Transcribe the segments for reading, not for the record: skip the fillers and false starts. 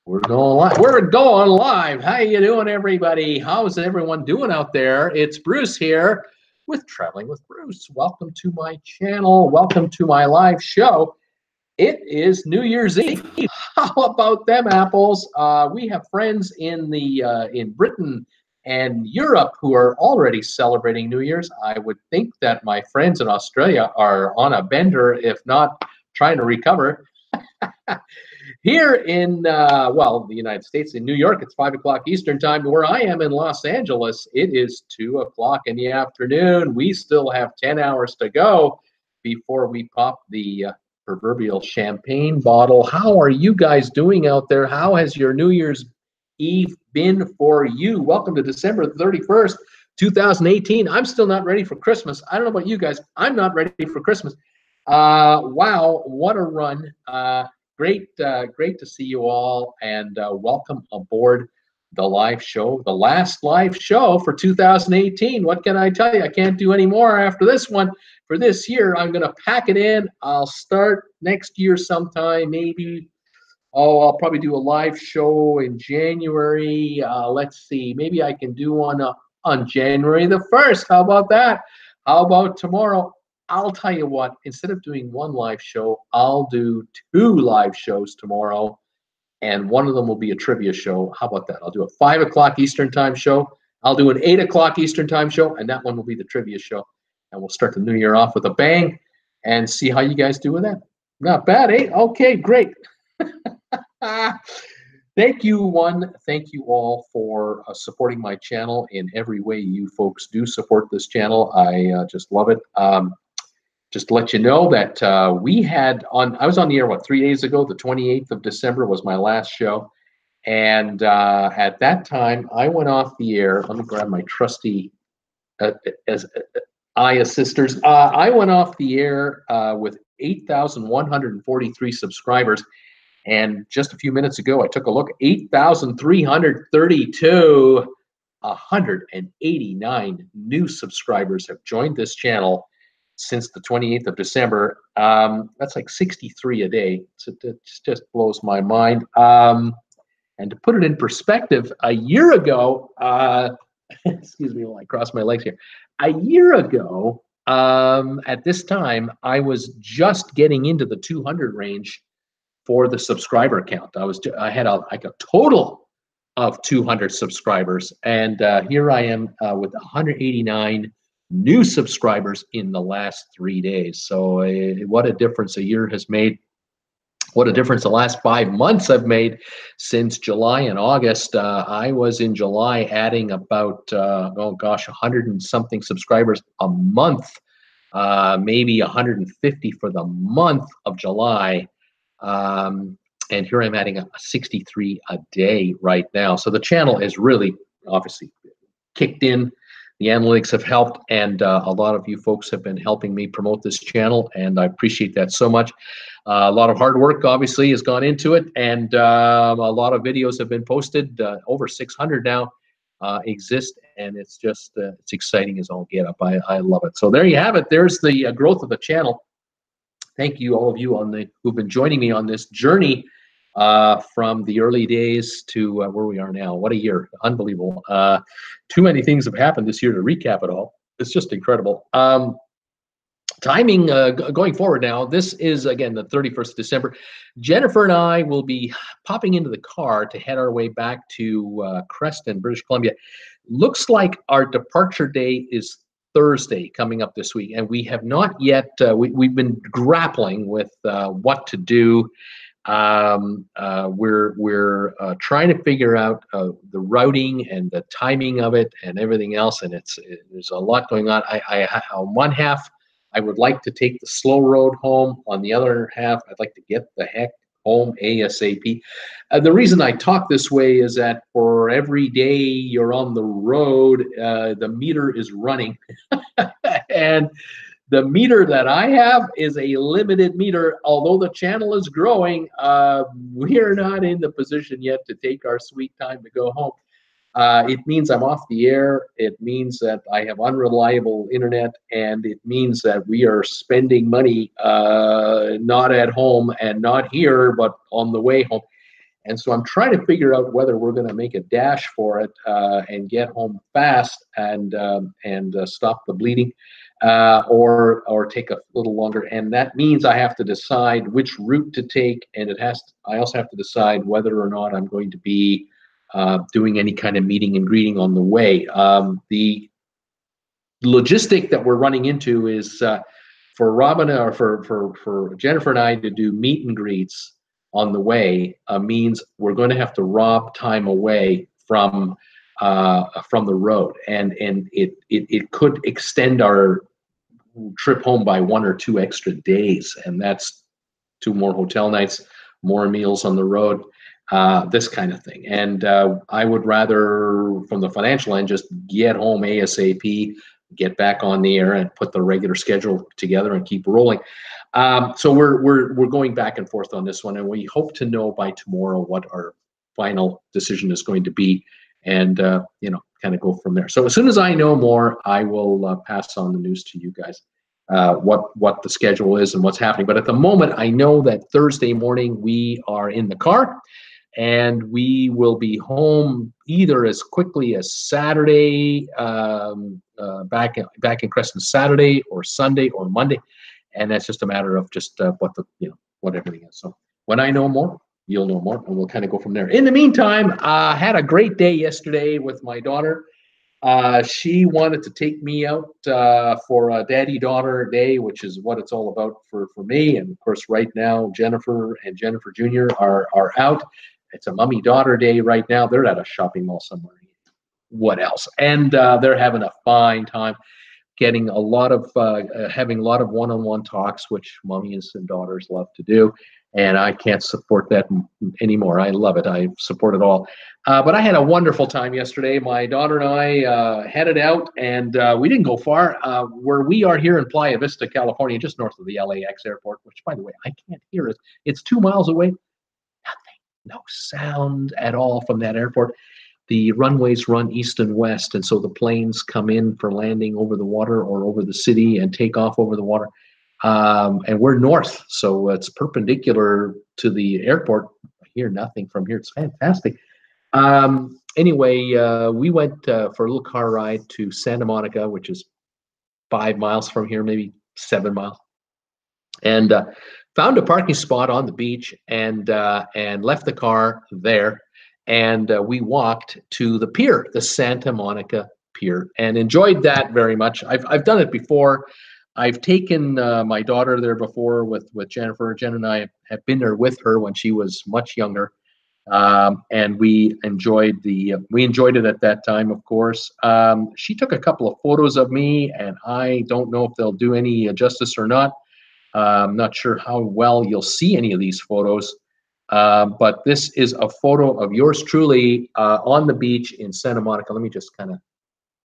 We're going live. We're going live. How you doing, everybody? How's everyone doing out there? It's Bruce here with Traveling with Bruce. Welcome to my channel. Welcome to my live show. It is New Year's Eve. How about them apples? We have friends in Britain and Europe who are already celebrating New Year's. I would think that my friends in Australia are on a bender, if not trying to recover. Here in, the United States, in New York, it's 5 o'clock Eastern time. Where I am in Los Angeles, it is 2 o'clock in the afternoon. We still have 10 hours to go before we pop the proverbial champagne bottle. How are you guys doing out there? How has your New Year's Eve been for you? Welcome to December 31st, 2018. I'm still not ready for Christmas. I don't know about you guys. I'm not ready for Christmas. Wow, what a run. Great to see you all, and welcome aboard the live show, the last live show for 2018. What can I tell you? I can't do any more after this one for this year. I'm going to pack it in. I'll start next year sometime, maybe. Oh, I'll probably do a live show in January. Let's see. Maybe I can do one on January the 1st. How about that? How about tomorrow? I'll tell you what, instead of doing one live show, I'll do 2 live shows tomorrow, and one of them will be a trivia show. How about that? I'll do a 5 o'clock Eastern time show. I'll do an 8 o'clock Eastern time show, and that one will be the trivia show. And we'll start the new year off with a bang and see how you guys do with that. Not bad, eh? Okay, great. Thank you all for supporting my channel in every way you folks do support this channel. I just love it. Just to let you know that I was on the air, 3 days ago? The 28th of December was my last show. And at that time, I went off the air. Let me grab my trusty eye assisters. I went off the air with 8,143 subscribers. And just a few minutes ago, I took a look, 8,332, 189 new subscribers have joined this channel since the 28th of December. That's like 63 a day. So it just blows my mind. And to put it in perspective, a year ago, excuse me while I cross my legs here. A year ago, at this time, I was just getting into the 200 range for the subscriber count. I had a total of 200 subscribers, and here I am with 189 new subscribers in the last 3 days. So what a difference a year has made. What a difference the last 5 months have made since July and August. I was in July adding about, 100 and something subscribers a month, maybe 150 for the month of July. And here I'm adding a 63 a day right now. So the channel is really obviously kicked in. The analytics have helped, and a lot of you folks have been helping me promote this channel, and I appreciate that so much. A lot of hard work, obviously, has gone into it, and a lot of videos have been posted. Over 600 now exist, and it's just it's exciting as all get up. I love it. So there you have it. There's the growth of the channel. Thank you, all of you who've been joining me on this journey from the early days to where we are now. What a year. Unbelievable. Too many things have happened this year to recap it all. It's just incredible. Timing going forward now, this is, again, the 31st of December. Jennifer and I will be popping into the car to head our way back to Creston, British Columbia. Looks like our departure day is Thursday coming up this week, and we have not yet, we've been grappling with what to do. We're trying to figure out the routing and the timing of it and everything else, and there's a lot going on. On one half, I would like to take the slow road home. On the other half, I'd like to get the heck home ASAP. The reason I talk this way is that for every day you're on the road, the meter is running. And the meter that I have is a limited meter. Although the channel is growing, we're not in the position yet to take our sweet time to go home. It means I'm off the air. It means that I have unreliable internet, and it means that we are spending money not at home and not here, but on the way home. And so I'm trying to figure out whether we're going to make a dash for it and get home fast and stop the bleeding, or take a little longer. And that means I have to decide which route to take, and I also have to decide whether or not I'm going to be doing any kind of meeting and greeting on the way. The logistic that we're running into is for Robin or for Jennifer and I to do meet and greets on the way means we're going to have to rob time away from the road, and it could extend our trip home by 1 or 2 extra days, and that's 2 more hotel nights, more meals on the road, this kind of thing. And I would rather, from the financial end, just get home ASAP, get back on the air, and put the regular schedule together and keep rolling. So we're going back and forth on this one, and we hope to know by tomorrow what our final decision is going to be, and kind of go from there. So as soon as I know more, I will pass on the news to you guys, what the schedule is and what's happening. But at the moment, I know that Thursday morning we are in the car, and we will be home either as quickly as Saturday, back in Crescent Saturday, or Sunday or Monday, and that's just a matter of just what everything is. So when I know more, you'll know more, and we'll kind of go from there. In the meantime, I had a great day yesterday with my daughter. She wanted to take me out for a daddy-daughter day, which is what it's all about for me. And of course, right now, Jennifer and Jennifer Jr. are out. It's a mummy-daughter day right now. They're at a shopping mall somewhere. What else? And they're having a fine time, getting a lot of having a lot of one-on-one talks, which mummies and daughters love to do. And I can't support that anymore. I love it. I support it all. But I had a wonderful time yesterday. My daughter and I headed out, and we didn't go far. Where we are here in Playa Vista, California, just north of the LAX airport, which, by the way, I can't hear it. It's 2 miles away. Nothing, no sound at all from that airport. The runways run east and west, and so the planes come in for landing over the water or over the city and take off over the water. And we're north, so it's perpendicular to the airport. I hear nothing from here. It's fantastic. Anyway, we went for a little car ride to Santa Monica, which is 5 miles from here, maybe 7 miles, and found a parking spot on the beach, and left the car there, and we walked to the pier, the Santa Monica Pier, and enjoyed that very much. I've done it before. I've taken my daughter there before with Jennifer. Jen and I have been there with her when she was much younger, and we enjoyed it at that time. Of course, she took a couple of photos of me, and I don't know if they'll do any justice or not. I'm not sure how well you'll see any of these photos, but this is a photo of yours truly on the beach in Santa Monica. Let me just kind of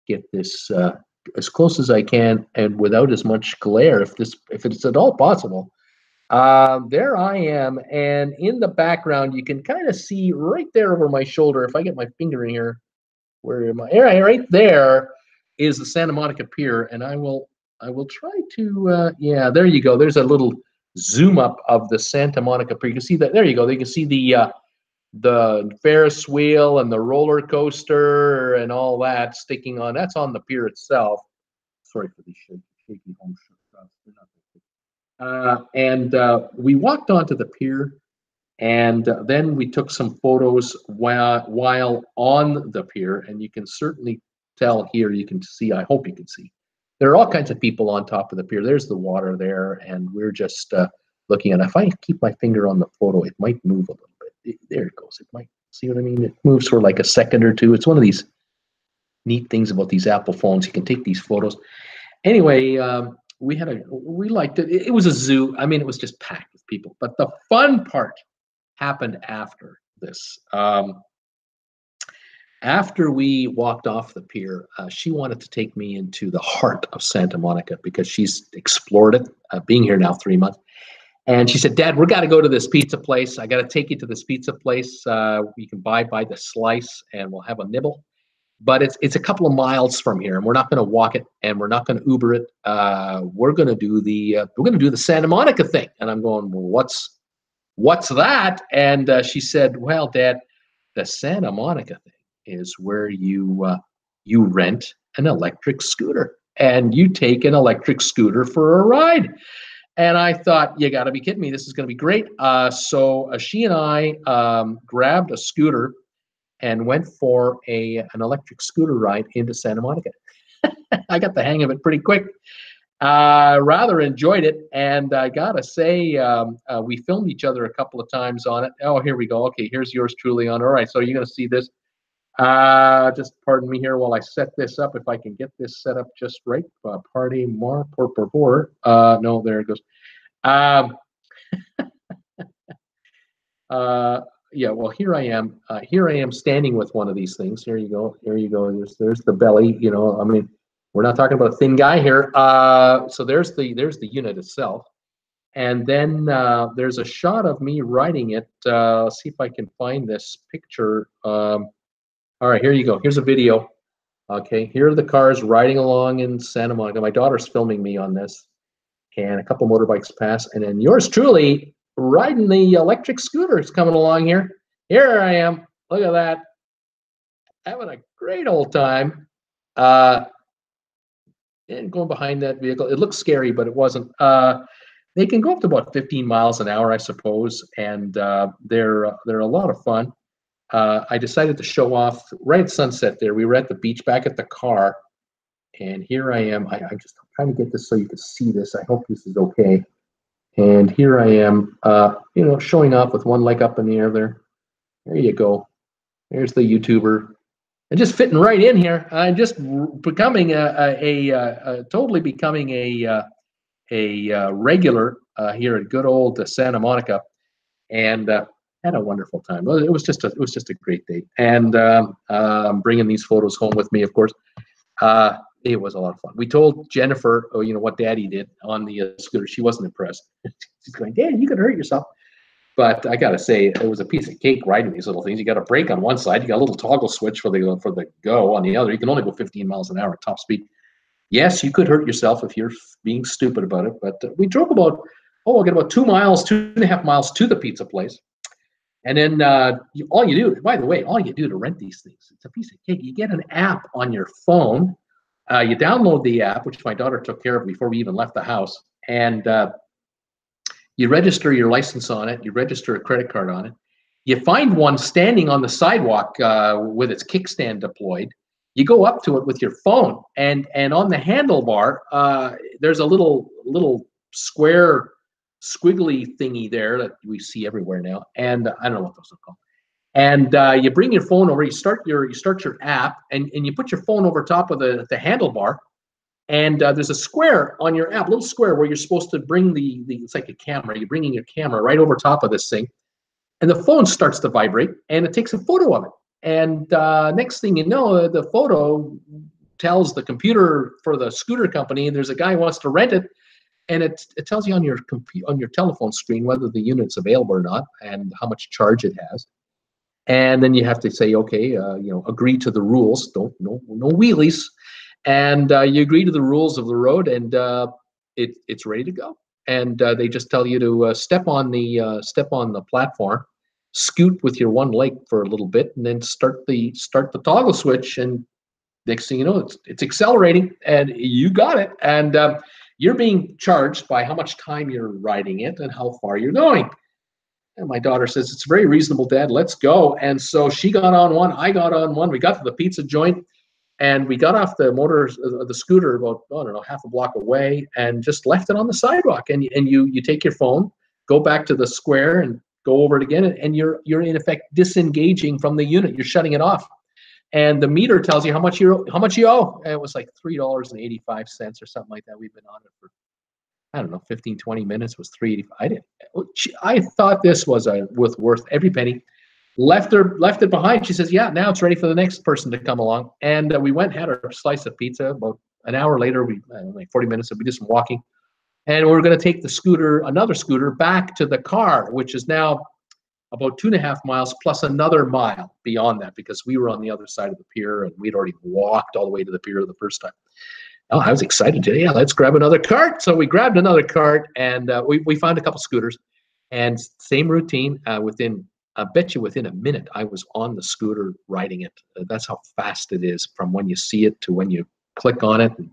get this as close as I can and without as much glare, if it's at all possible. There I am, and in the background you can kind of see right there over my shoulder, if I get my finger in here, where am I? Right there is the Santa Monica Pier, and I will try to yeah, there you go. There's a little zoom up of the Santa Monica Pier. You can see that. There you go. You can see the Ferris wheel and the roller coaster and all that sticking on. That's on the pier itself. Sorry for these shaky home shots. And we walked onto the pier, and then we took some photos while on the pier. And you can certainly tell here, you can see, I hope you can see, there are all kinds of people on top of the pier. There's the water there, and we're just looking at it. If I keep my finger on the photo, it might move a little bit. There it goes. It might, see what I mean? It moves for like a second or two. It's one of these neat things about these Apple phones. You can take these photos. Anyway, we liked it. It was a zoo. I mean, it was just packed with people. But the fun part happened after this. After we walked off the pier, she wanted to take me into the heart of Santa Monica because she's explored it, being here now 3 months. And she said, "Dad, we got to go to this pizza place. I got to take you to this pizza place. You can buy the slice, and we'll have a nibble. But it's a couple of miles from here, and we're not going to walk it, and we're not going to Uber it. We're going to do the Santa Monica thing." And I'm going, "Well, what's that? And she said, well, Dad, the Santa Monica thing is where you rent an electric scooter and you take an electric scooter for a ride. And I thought, you got to be kidding me. This is going to be great. So she and I grabbed a scooter and went for an electric scooter ride into Santa Monica. I got the hang of it pretty quick. Rather enjoyed it. And I got to say, we filmed each other a couple of times on it. Oh, here we go. Okay, here's yours truly on. All right, so you're going to see this. Just pardon me here while I set this up. If I can get this set up just right. Party more, por favor. No, there it goes. Yeah, well, here I am. Here I am standing with one of these things. Here you go. Here you go. There's the belly. You know, I mean, we're not talking about a thin guy here. So there's the unit itself, and then there's a shot of me riding it. Let's see if I can find this picture. All right, here you go. Here's a video. Okay, here are the cars riding along in Santa Monica. My daughter's filming me on this, and a couple motorbikes pass, and then yours truly riding the electric scooter is coming along here. Here I am. Look at that. Having a great old time. And going behind that vehicle. It looks scary, but it wasn't. They can go up to about 15 miles an hour, I suppose, and they're a lot of fun. I decided to show off right at sunset there. We were at the beach back at the car, and here I am. I'm just trying to get this so you can see this. I hope this is okay. And here I am, you know, showing off with one leg up in the air there. There you go. There's the YouTuber. And just fitting right in here. I'm just becoming totally becoming a regular here at good old Santa Monica, and had a wonderful time. It was just a great day, and bringing these photos home with me, of course. It was a lot of fun. We told Jennifer, you know, what Daddy did on the scooter. She wasn't impressed. She's going, Dad, you could hurt yourself. But I gotta say, it was a piece of cake riding these little things. You got a brake on one side, you got a little toggle switch for the go on the other. You can only go 15 miles an hour at top speed. Yes, you could hurt yourself if you're being stupid about it. But we drove about, I'll get about 2 miles, 2.5 miles to the pizza place. And then all you do, by the way, all you do to rent these things, it's a piece of cake. You get an app on your phone. You download the app, which my daughter took care of before we even left the house. And you register your license on it. You register a credit card on it. You find one standing on the sidewalk with its kickstand deployed. You go up to it with your phone, and on the handlebar, there's a little square squiggly thingy there that we see everywhere now. And I don't know what those are called. And you bring your phone over. You start your app, and you put your phone over top of the handlebar. And there's a square on your app, little square where you're supposed to bring it's like a camera. You're bringing your camera right over top of this thing. And the phone starts to vibrate, and it takes a photo of it. And next thing you know, the photo tells the computer for the scooter company there's a guy who wants to rent it. And it tells you on your telephone screen whether the unit's available or not and how much charge it has. And then you have to say, okay, you know, agree to the rules. No wheelies. And you agree to the rules of the road, and it's ready to go. And they just tell you to step on the platform, scoot with your one leg for a little bit, and then start the toggle switch. And next thing you know, it's accelerating, and you got it. And you're being charged by how much time you're riding it and how far you're going. And my daughter says, it's very reasonable, Dad, let's go. And so she got on one, I got on one. We got to the pizza joint, and we got off the scooter about, I don't know, half a block away, and just left it on the sidewalk. And you take your phone, go back to the square and go over it again, and you're in effect disengaging from the unit. You're shutting it off. And the meter tells you how much you owe. And it was like $3.85 or something like that. We've been on it for, I don't know, 15, 20 minutes. It was $3.85. I thought this was worth every penny. Left it behind. She says, yeah, now it's ready for the next person to come along. And we went, had our slice of pizza. About an hour later, like 40 minutes, we did some walking. And we were going to take another scooter back to the car, which is now about 2.5 miles plus another mile beyond that, because we were on the other side of the pier and we'd already walked all the way to the pier the first time. Oh, I was excited today. Yeah, let's grab another cart. So we grabbed another cart, and we found a couple scooters. And same routine. I bet you within a minute, I was on the scooter riding it. That's how fast it is from when you see it to when you click on it and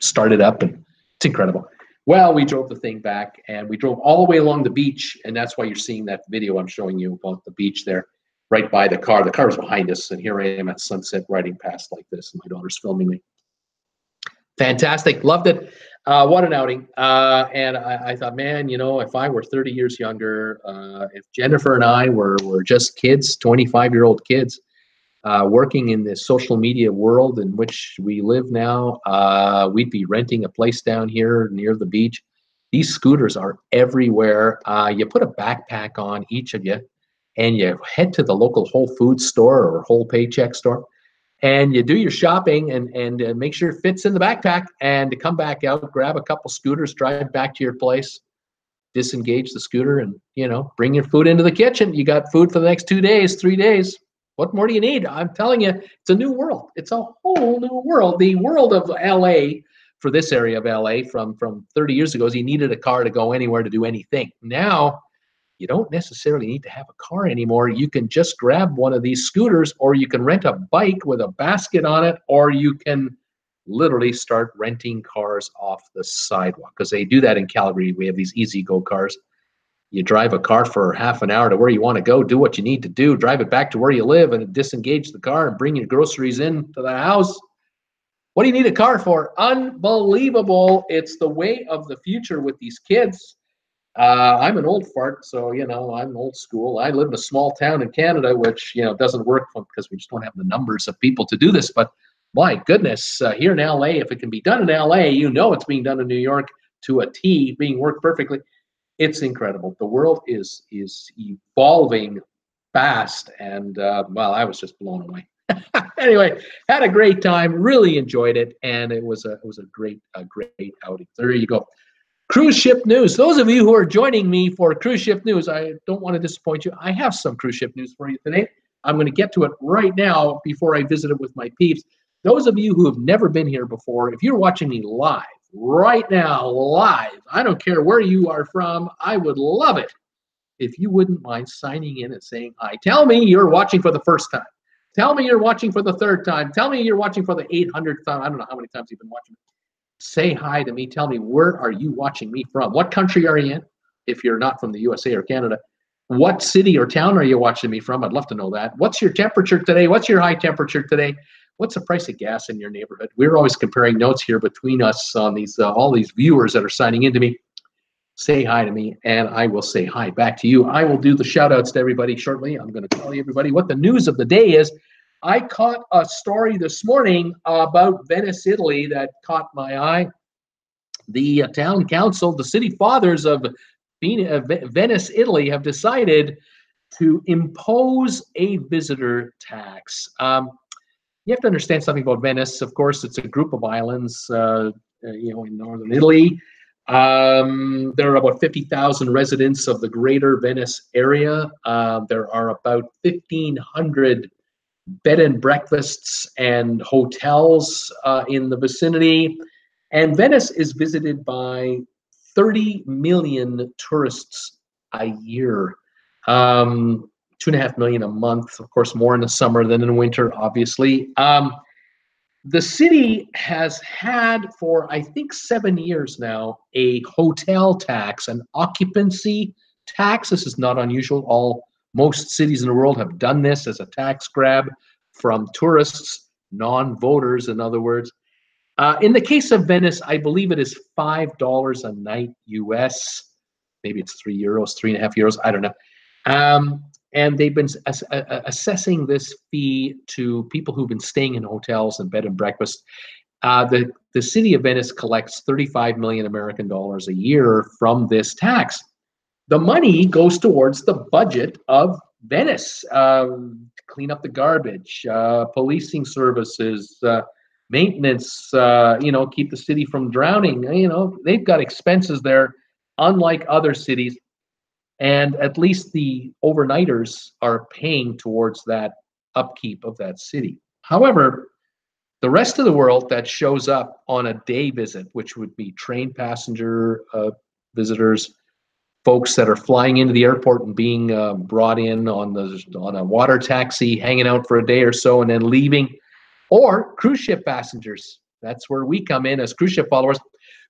start it up, and it's incredible. Well, we drove the thing back, and we drove all the way along the beach, and that's why you're seeing that video I'm showing you about the beach there, right by the car. The car was behind us, and here I am at sunset riding past like this, and my daughter's filming me. Fantastic. Loved it. What an outing. And I thought, man, you know, if I were 30 years younger, if Jennifer and I were just kids, 25-year-old kids, working in this social media world in which we live now, we'd be renting a place down here near the beach. These scooters are everywhere. You put a backpack on, each of you, and you head to the local Whole Foods store or Whole Paycheck store, and you do your shopping and make sure it fits in the backpack, and to come back out, grab a couple scooters, drive back to your place, disengage the scooter, and, you know, bring your food into the kitchen. You got food for the next 2 days, 3 days. What more do you need? I'm telling you, it's a new world. It's a whole new world. The world of LA, for this area of LA from 30 years ago, is you needed a car to go anywhere, to do anything. Now, you don't necessarily need to have a car anymore. You can just grab one of these scooters, or you can rent a bike with a basket on it, or you can literally start renting cars off the sidewalk, because they do that in Calgary. We have these Easy Go cars. You drive a car for half an hour to where you want to go, do what you need to do, drive it back to where you live, and disengage the car and bring your groceries into the house. What do you need a car for? Unbelievable. It's the way of the future with these kids. I'm an old fart, so, you know, I'm old school. I live in a small town in Canada, which, you know, doesn't work because we just don't have the numbers of people to do this. But my goodness, here in LA, if it can be done in LA, you know it's being done in New York to a T, being worked perfectly. It's incredible. The world is evolving fast, and well, I was just blown away. Anyway, had a great time, really enjoyed it, and it was a great outing. There you go. Cruise ship news. Those of you who are joining me for cruise ship news, I don't want to disappoint you. I have some cruise ship news for you today. I'm going to get to it right now before I visit it with my peeps. Those of you who have never been here before, if you're watching me live, right now, live, I don't care where you are from, I would love it if you wouldn't mind signing in and saying hi. Tell me you're watching for the first time. Tell me you're watching for the third time. Tell me you're watching for the 800th time. I don't know how many times you've been watching. Say hi to me. Tell me, where are you watching me from? What country are you in, if you're not from the USA or Canada? What city or town are you watching me from? I'd love to know that. What's your temperature today? What's your high temperature today? What's the price of gas in your neighborhood? We're always comparing notes here between us on these all these viewers that are signing into me. Say hi to me, and I will say hi back to you. I will do the shout outs to everybody shortly. I'm going to tell you, everybody, what the news of the day is. I caught a story this morning about Venice, Italy, that caught my eye. The town council, the city fathers of Venice, Italy, have decided to impose a visitor tax. You have to understand something about Venice. Of course, it's a group of islands, you know, in northern Italy. There are about 50,000 residents of the greater Venice area. There are about 1,500 bed and breakfasts and hotels in the vicinity. And Venice is visited by 30 million tourists a year. 2.5 million a month, of course, more in the summer than in winter, obviously. The city has had for, I think, 7 years now, a hotel tax, an occupancy tax. This is not unusual. Most cities in the world have done this as a tax grab from tourists, non-voters, in other words. In the case of Venice, I believe it is $5 a night US. Maybe it's €3, 3.5 euros. I don't know. And they've been assessing this fee to people who've been staying in hotels and bed and breakfast. The city of Venice collects 35 million American dollars a year from this tax. The money goes towards the budget of Venice, clean up the garbage, policing services, maintenance, you know, keep the city from drowning. You know, they've got expenses there, unlike other cities. And at least the overnighters are paying towards that upkeep of that city. However, the rest of the world that shows up on a day visit, which would be train passenger visitors, folks that are flying into the airport and being brought in on a water taxi, hanging out for a day or so, and then leaving, or cruise ship passengers. That's where we come in as cruise ship followers.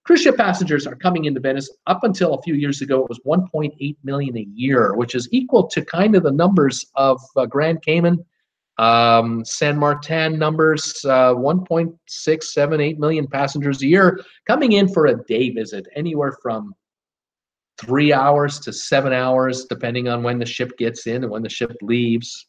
Cruise ship passengers are coming into Venice. Up until a few years ago, it was 1.8 million a year, which is equal to kind of the numbers of Grand Cayman, San Martin numbers, 1.678 million passengers a year coming in for a day visit, anywhere from 3 hours to 7 hours, depending on when the ship gets in and when the ship leaves.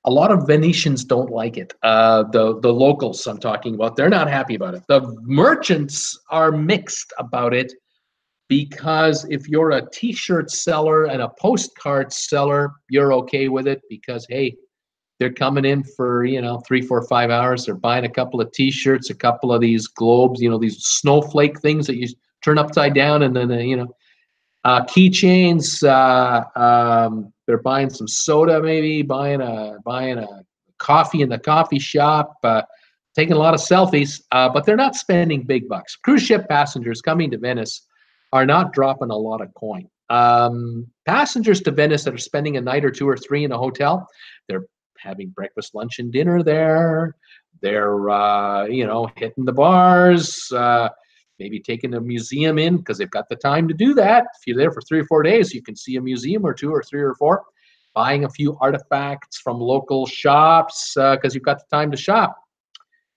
A lot of Venetians don't like it. The locals I'm talking about, they're not happy about it. The merchants are mixed about it, because if you're a T-shirt seller and a postcard seller, you're okay with it because, hey, they're coming in for, 3, 4, 5 hours. They're buying a couple of T-shirts, a couple of these globes, these snowflake things that you turn upside down, and then, keychains. They're buying some soda, maybe buying a coffee in the coffee shop, taking a lot of selfies, but they're not spending big bucks. Cruise ship passengers coming to Venice are not dropping a lot of coin. Passengers to Venice that are spending a night or 2 or 3 in a hotel, they're having breakfast, lunch, and dinner there. They're hitting the bars, maybe taking a museum in because they've got the time to do that. If you're there for 3 or 4 days, you can see a museum or 2 or 3 or 4, buying a few artifacts from local shops because you've got the time to shop.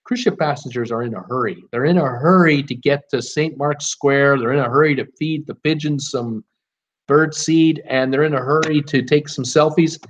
Cruise ship passengers are in a hurry. They're in a hurry to get to St. Mark's Square. They're in a hurry to feed the pigeons some bird seed, and they're in a hurry to take some selfies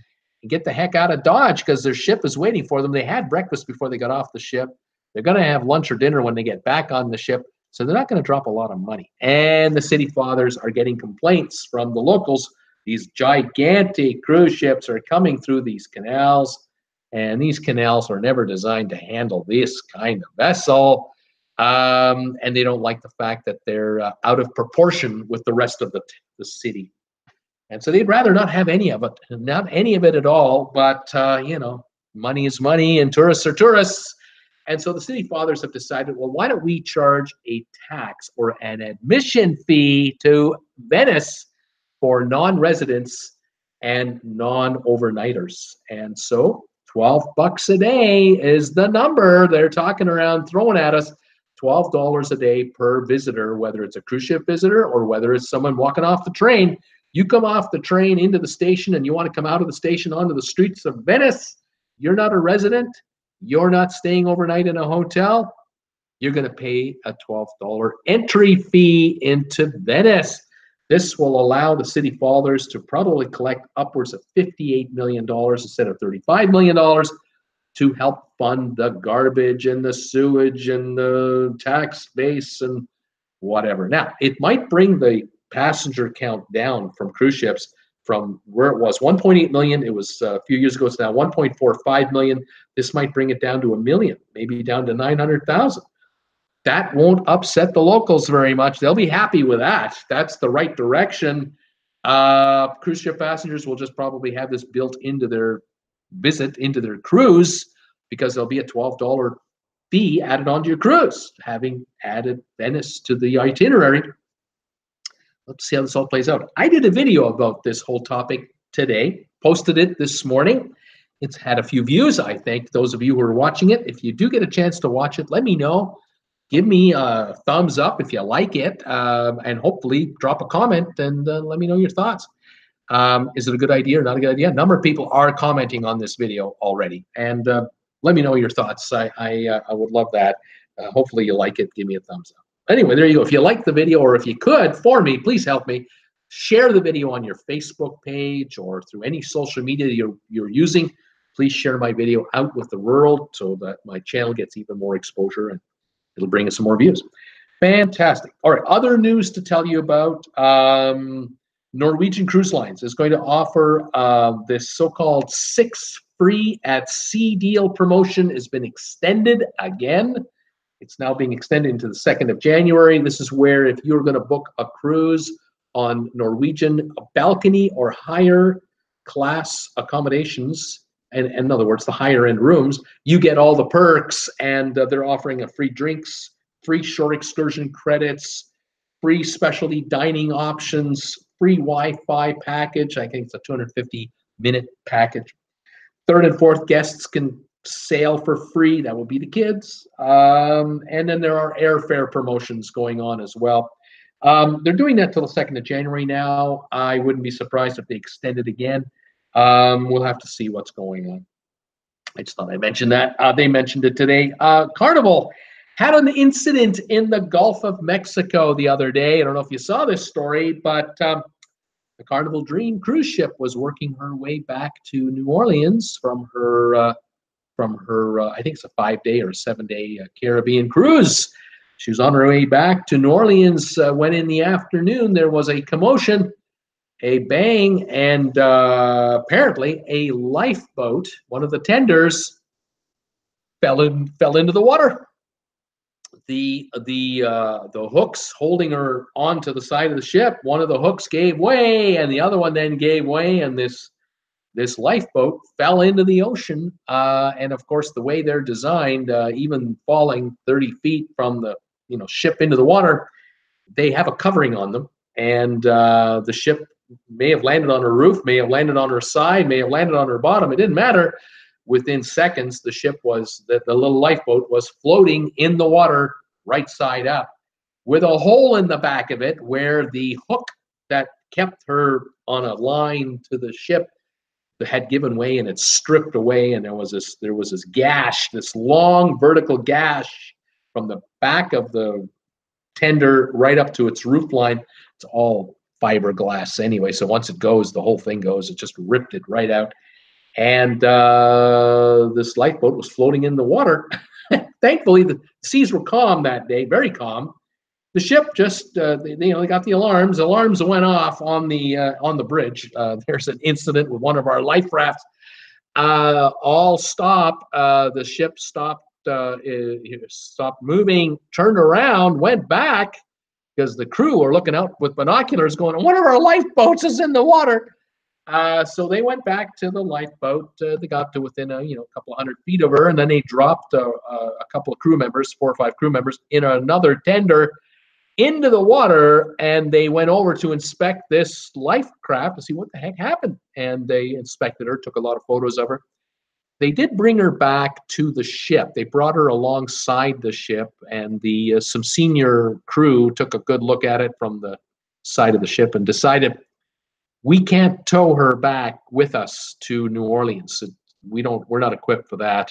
and get the heck out of Dodge because their ship is waiting for them. They had breakfast before they got off the ship. They're going to have lunch or dinner when they get back on the ship. So they're not going to drop a lot of money. And the city fathers are getting complaints from the locals. These gigantic cruise ships are coming through these canals, and these canals are never designed to handle this kind of vessel. And they don't like the fact that they're out of proportion with the rest of the city. And so they'd rather not have any of it, not any of it at all. But, money is money and tourists are tourists. And so the city fathers have decided, well, why don't we charge a tax or an admission fee to Venice for non-residents and non-overnighters? And so $12 a day is the number they're talking around, throwing at us. $12 a day per visitor, whether it's a cruise ship visitor or whether it's someone walking off the train. You come off the train into the station and you want to come out of the station onto the streets of Venice. You're not a resident. You're not staying overnight in a hotel. You're going to pay a $12 entry fee into Venice. This will allow the city fathers to probably collect upwards of $58 million instead of $35 million to help fund the garbage and the sewage and the tax base and whatever. Now, it might bring the passenger count down from cruise ships from where it was 1.8 million. It was a few years ago. It's now 1.45 million. This might bring it down to 1 million, maybe down to 900,000. That won't upset the locals very much. They'll be happy with that. That's the right direction. Cruise ship passengers will just probably have this built into their visit, into their cruise, because there'll be a $12 fee added onto your cruise, having added Venice to the itinerary. Let's see how this all plays out. I did a video about this whole topic today, posted it this morning. It's had a few views. I thank those of you who are watching it. If you do get a chance to watch it, let me know. Give me a thumbs up if you like it, and hopefully drop a comment and let me know your thoughts. Is it a good idea or not a good idea? A number of people are commenting on this video already, and let me know your thoughts. I would love that. Hopefully you like it. Give me a thumbs up. Anyway, there you go. If you like the video, or if you could, for me, please help me. Share the video on your Facebook page or through any social media you're using. Please share my video out with the world so that my channel gets even more exposure and it'll bring us some more views. Fantastic. All right, other news to tell you about. Norwegian Cruise Lines is going to offer this so-called 6 free at sea deal promotion. Has been extended again. It's now being extended into the 2nd of January. This is where if you're going to book a cruise on Norwegian balcony or higher class accommodations, and in other words, the higher end rooms, you get all the perks, and they're offering a free drinks, free shore excursion credits, free specialty dining options, free Wi-Fi package. I think it's a 250-minute package. Third and fourth guests can sail for free. That will be the kids. And then there are airfare promotions going on as well. They're doing that till the 2nd of January now. I wouldn't be surprised if they extend it again. We'll have to see what's going on. I just thought I'd mention that. They mentioned it today. Carnival had an incident in the Gulf of Mexico the other day. I don't know if you saw this story, but the Carnival Dream cruise ship was working her way back to New Orleans from her I think it's a 5-day or 7-day Caribbean cruise. She was on her way back to New Orleans when in the afternoon there was a commotion, a bang, and apparently a lifeboat, one of the tenders, fell into the water. The hooks holding her onto the side of the ship, one of the hooks gave way, and the other one then gave way, and this lifeboat fell into the ocean. And of course, the way they're designed, even falling 30 feet from the ship into the water, they have a covering on them, and the ship may have landed on her roof, may have landed on her side, may have landed on her bottom. It didn't matter. Within seconds, the little lifeboat was floating in the water right side up with a hole in the back of it where the hook that kept her on a line to the ship had given way, and it stripped away, and there was this gash, this long vertical gash from the back of the tender right up to its roof line. It's all fiberglass anyway, so once it goes, the whole thing goes. It just ripped it right out. And this lifeboat was floating in the water. Thankfully, the seas were calm that day, very calm. The ship just, they got the alarms. Alarms went off on the bridge. There's an incident with one of our life rafts. All stop. The ship stopped moving, turned around, went back because the crew were looking out with binoculars, going, "One of our lifeboats is in the water." So they went back to the lifeboat. They got to within a couple of 100 feet of her, and then they dropped a couple of crew members, 4 or 5 crew members, in another tender into the water, and they went over to inspect this life craft to see what the heck happened. And they inspected her, took a lot of photos of her. They did bring her back to the ship. They brought her alongside the ship, and some senior crew took a good look at it from the side of the ship and decided, we can't tow her back with us to New Orleans. We're not equipped for that.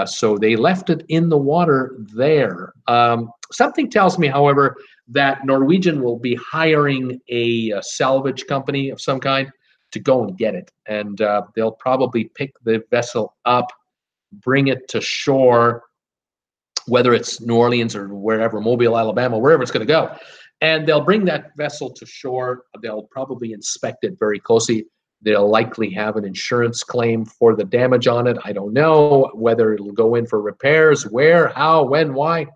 So they left it in the water there. Something tells me, however, that Norwegian will be hiring a salvage company of some kind to go and get it. And they'll probably pick the vessel up, bring it to shore, whether it's New Orleans or wherever, Mobile, Alabama, wherever it's going to go. And they'll bring that vessel to shore. They'll probably inspect it very closely. They'll likely have an insurance claim for the damage on it. I don't know whether it'll go in for repairs, where, how, when, why.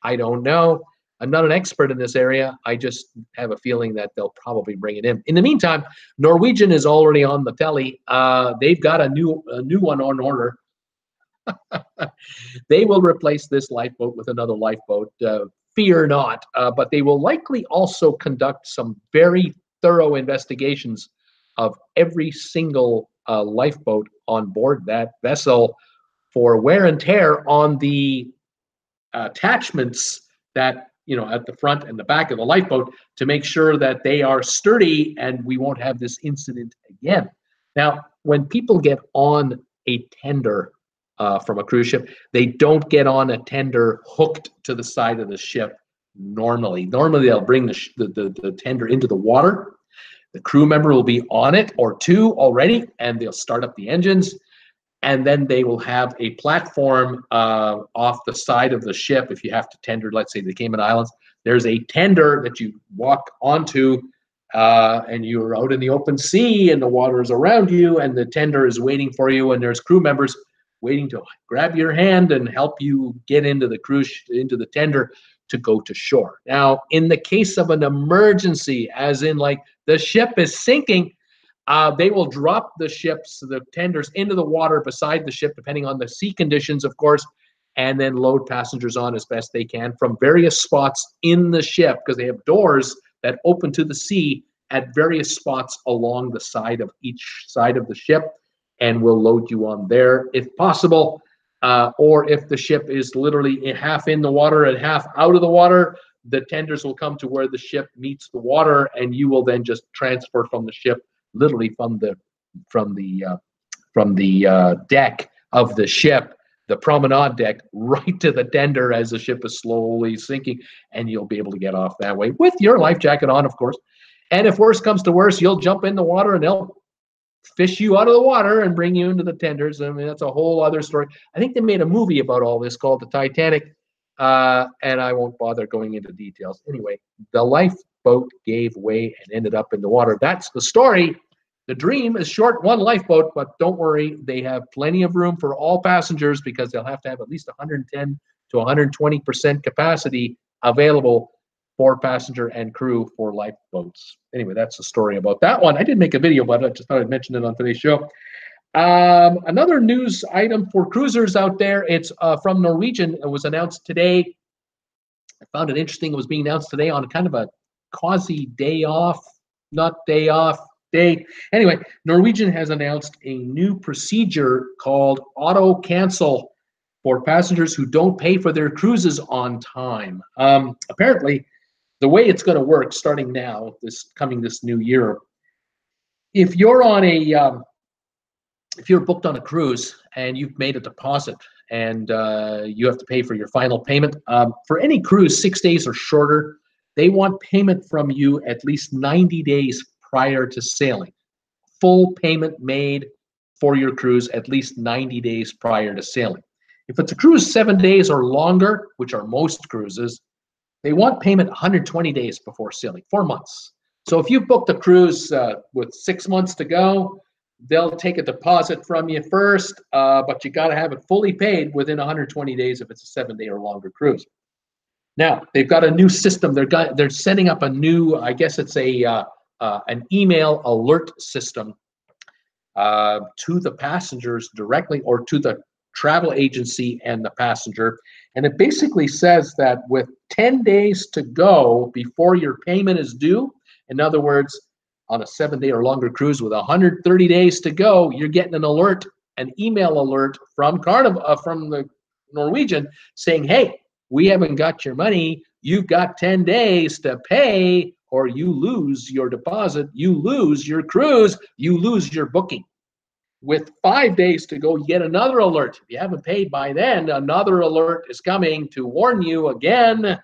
I don't know. I'm not an expert in this area. I just have a feeling that they'll probably bring it in. In the meantime, Norwegian is already on the telly. They've got a new one on order. They will replace this lifeboat with another lifeboat. Fear not. But they will likely also conduct some very thorough investigations of every single lifeboat on board that vessel for wear and tear on the attachments that, at the front and the back of the lifeboat, to make sure that they are sturdy and we won't have this incident again. Now, when people get on a tender from a cruise ship, they don't get on a tender hooked to the side of the ship normally. Normally, they'll bring the tender into the water. The crew member will be on it, or 2 already, and they'll start up the engines. And then they will have a platform off the side of the ship. If you have to tender, let's say the Cayman Islands, there's a tender that you walk onto, and you're out in the open sea, and the water is around you, and the tender is waiting for you, and there's crew members waiting to grab your hand and help you get into the tender to go to shore. Now, in the case of an emergency, as in like the ship is sinking, they will drop the tenders into the water beside the ship, depending on the sea conditions, of course, and then load passengers on as best they can from various spots in the ship, because they have doors that open to the sea at various spots along the side of each side of the ship, and will load you on there if possible. Or if the ship is literally half in the water and half out of the water, the tenders will come to where the ship meets the water, and you will then just transfer from the ship, literally from the deck of the ship, the promenade deck, right to the tender as the ship is slowly sinking, and you'll be able to get off that way with your life jacket on, of course. And if worse comes to worse, you'll jump in the water and they'll fish you out of the water and bring you into the tenders. I mean, that's a whole other story. I think they made a movie about all this called The Titanic, and I won't bother going into details. Anyway, the lifeboat gave way and ended up in the water. That's the story. The dream is short one lifeboat, but don't worry, they have plenty of room for all passengers, because they'll have to have at least 110 to 120% capacity available for passenger and crew for lifeboats. Anyway, that's the story about that one. I did make a video about it. I just thought I'd mention it on today's show. Another news item for cruisers out there, it's from Norwegian. It was announced today. I found it interesting. It was being announced today on kind of a quasi day off, not day off day. Anyway, Norwegian has announced a new procedure called auto cancel for passengers who don't pay for their cruises on time. Apparently, the way it's going to work starting now, this new year, if you're on if you're booked on a cruise and you've made a deposit and you have to pay for your final payment, for any cruise 6 days or shorter, they want payment from you at least 90 days prior to sailing. Full payment made for your cruise at least 90 days prior to sailing. If it's a cruise 7 days or longer, which are most cruises, they want payment 120 days before sailing, 4 months. So if you've booked a cruise with 6 months to go, they'll take a deposit from you first, but you got to have it fully paid within 120 days if it's a 7 day or longer cruise. Now, they've got a new system. They're setting up a new, I guess it's an email alert system to the passengers directly, or to the travel agency and the passenger. And it basically says that with 10 days to go before your payment is due, in other words, on a 7 day or longer cruise with 130 days to go, you're getting an alert, an email alert from Carnival, from the Norwegian, saying, hey, we haven't got your money. You've got 10 days to pay, or you lose your deposit, you lose your cruise, you lose your booking. With 5 days to go, you get another alert. If you haven't paid by then, another alert is coming to warn you again.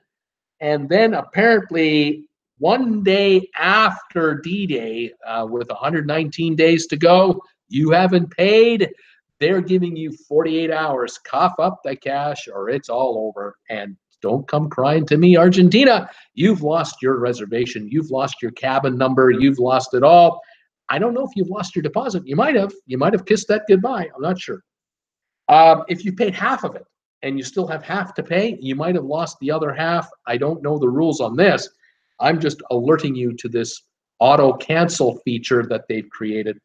And then apparently 1 day after D-Day, with 119 days to go, you haven't paid, they're giving you 48 hours. Cough up the cash or it's all over. And don't come crying to me, Argentina. You've lost your reservation. You've lost your cabin number. You've lost it all. I don't know if you've lost your deposit. You might have. You might have kissed that goodbye. I'm not sure. If you paid half of it and you still have half to pay, you might have lost the other half. I don't know the rules on this. I'm just alerting you to this auto cancel feature that they've created,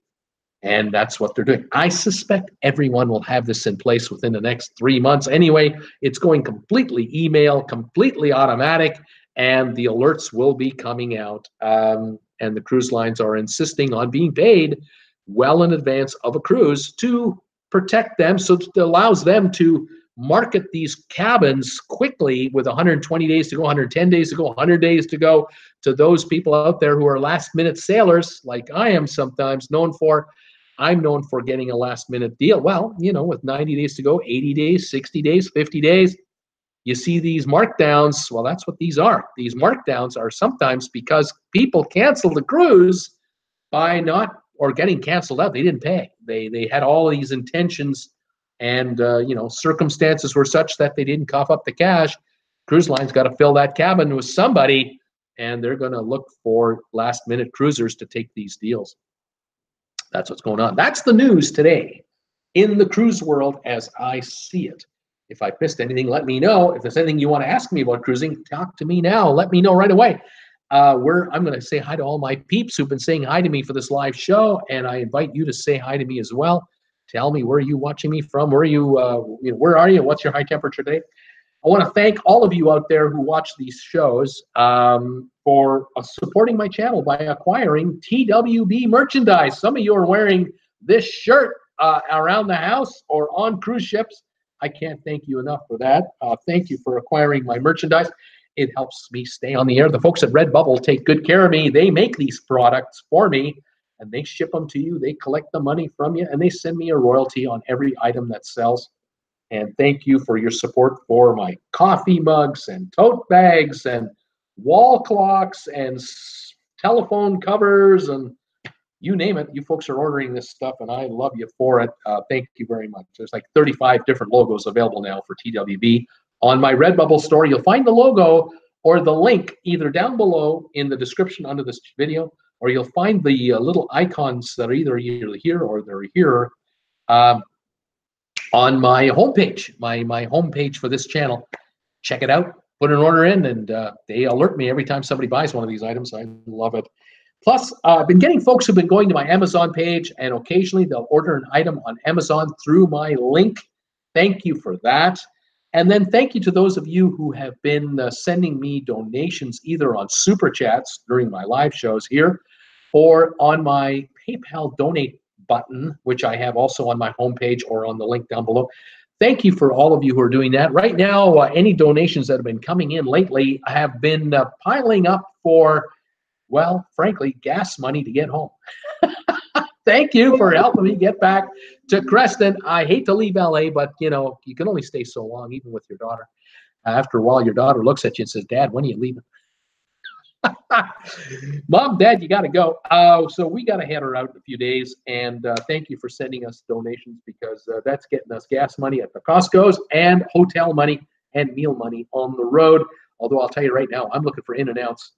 and that's what they're doing. I suspect everyone will have this in place within the next 3 months. Anyway, it's going completely email, completely automatic, and the alerts will be coming out. And the cruise lines are insisting on being paid well in advance of a cruise to protect them, so it allows them to market these cabins quickly with 120 days to go, 110 days to go, 100 days to go, to those people out there who are last-minute sailors, like I am sometimes known for. I'm known for getting a last-minute deal. Well, you know, with 90 days to go, 80 days, 60 days, 50 days, you see these markdowns. Well, that's what these are. These markdowns are sometimes because people cancel the cruise by not, or getting canceled out. They didn't pay. They had all these intentions, and you know, circumstances were such that they didn't cough up the cash. Cruise line's got to fill that cabin with somebody, and they're going to look for last-minute cruisers to take these deals. That's what's going on. That's the news today in the cruise world as I see it. If I missed anything, let me know. If there's anything you want to ask me about cruising, talk to me now. Let me know right away. I'm going to say hi to all my peeps who've been saying hi to me for this live show, and I invite you to say hi to me as well. Tell me, where are you watching me from? Where are you, where are you? What's your high temperature day? I want to thank all of you out there who watch these shows for supporting my channel by acquiring TWB merchandise. Some of you are wearing this shirt around the house or on cruise ships. I can't thank you enough for that. Thank you for acquiring my merchandise. It helps me stay on the air. The folks at RedBubble take good care of me. They make these products for me, and they ship them to you. They collect the money from you, and they send me a royalty on every item that sells. And thank you for your support for my coffee mugs and tote bags and wall clocks and telephone covers and you name it. You folks are ordering this stuff, and I love you for it. Thank you very much. There's like 35 different logos available now for TWB. On my RedBubble store, you'll find the logo or the link either down below in the description under this video, or you'll find the little icons that are either here or they're here on my homepage, my homepage for this channel. Check it out, put an order in, and they alert me every time somebody buys one of these items. I love it. Plus, I've been getting folks who've been going to my Amazon page, and occasionally they'll order an item on Amazon through my link. Thank you for that. And then thank you to those of you who have been sending me donations either on Super Chats during my live shows here or on my PayPal donate button, which I have also on my homepage or on the link down below. Thank you for all of you who are doing that. Right now, any donations that have been coming in lately have been piling up for, well, frankly, gas money to get home. Thank you for helping me get back to Creston. I hate to leave LA, but you know, you can only stay so long, even with your daughter. After a while, your daughter looks at you and says, "Dad, when are you leaving?" Mom, Dad, you got to go. So we got to head her out in a few days. And thank you for sending us donations, because that's getting us gas money at the Costco's and hotel money and meal money on the road. Although I'll tell you right now, I'm looking for In-N-Outs.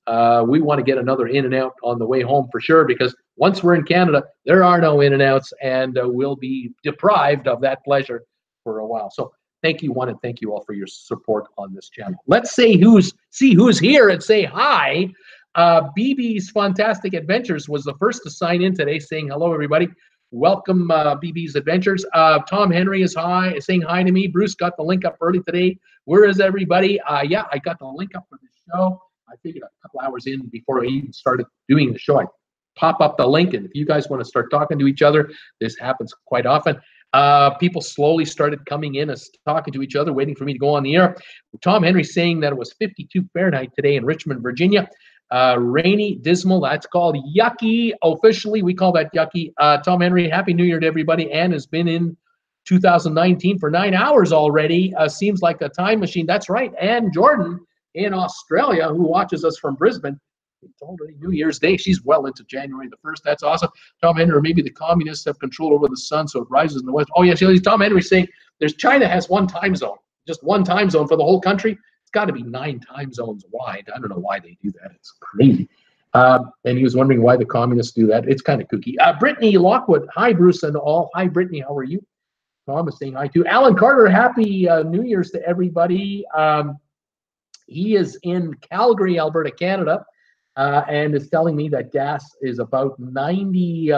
We want to get another In-N-Out on the way home for sure, because once we're in Canada, there are no In-N-Outs, and we'll be deprived of that pleasure for a while. So thank you, one, and thank you all for your support on this channel. Let's see who's here and say hi. BB's Fantastic Adventures was the first to sign in today, saying hello, everybody. Welcome, BB's Adventures. Tom Henry is saying hi to me. Bruce got the link up early today. Where is everybody? Yeah, I got the link up for the show. I figured a couple hours in before I even started doing the show, I pop up the link, and if you guys want to start talking to each other, this happens quite often. People slowly started coming in and talking to each other, waiting for me to go on the air. Tom Henry saying that it was 52 Fahrenheit today in Richmond, Virginia. Rainy, dismal, that's called yucky. Officially, we call that yucky. Tom Henry, Happy New Year to everybody. Anne has been in 2019 for 9 hours already. Seems like a time machine. That's right. Anne Jordan in Australia, who watches us from Brisbane. It's already New Year's Day. She's well into January the 1st. That's awesome. Tom Henry, or maybe the communists have control over the sun, so it rises in the west. Oh, yes, Tom Henry saying China has one time zone, just one time zone for the whole country. It's got to be 9 time zones wide. I don't know why they do that. It's crazy. And he was wondering why the communists do that. It's kind of kooky. Brittany Lockwood. Hi, Bruce and all. Hi, Brittany. How are you? Tom is saying hi, too. Alan Carter, Happy New Year's to everybody. He is in Calgary, Alberta, Canada. And is telling me that gas is about 90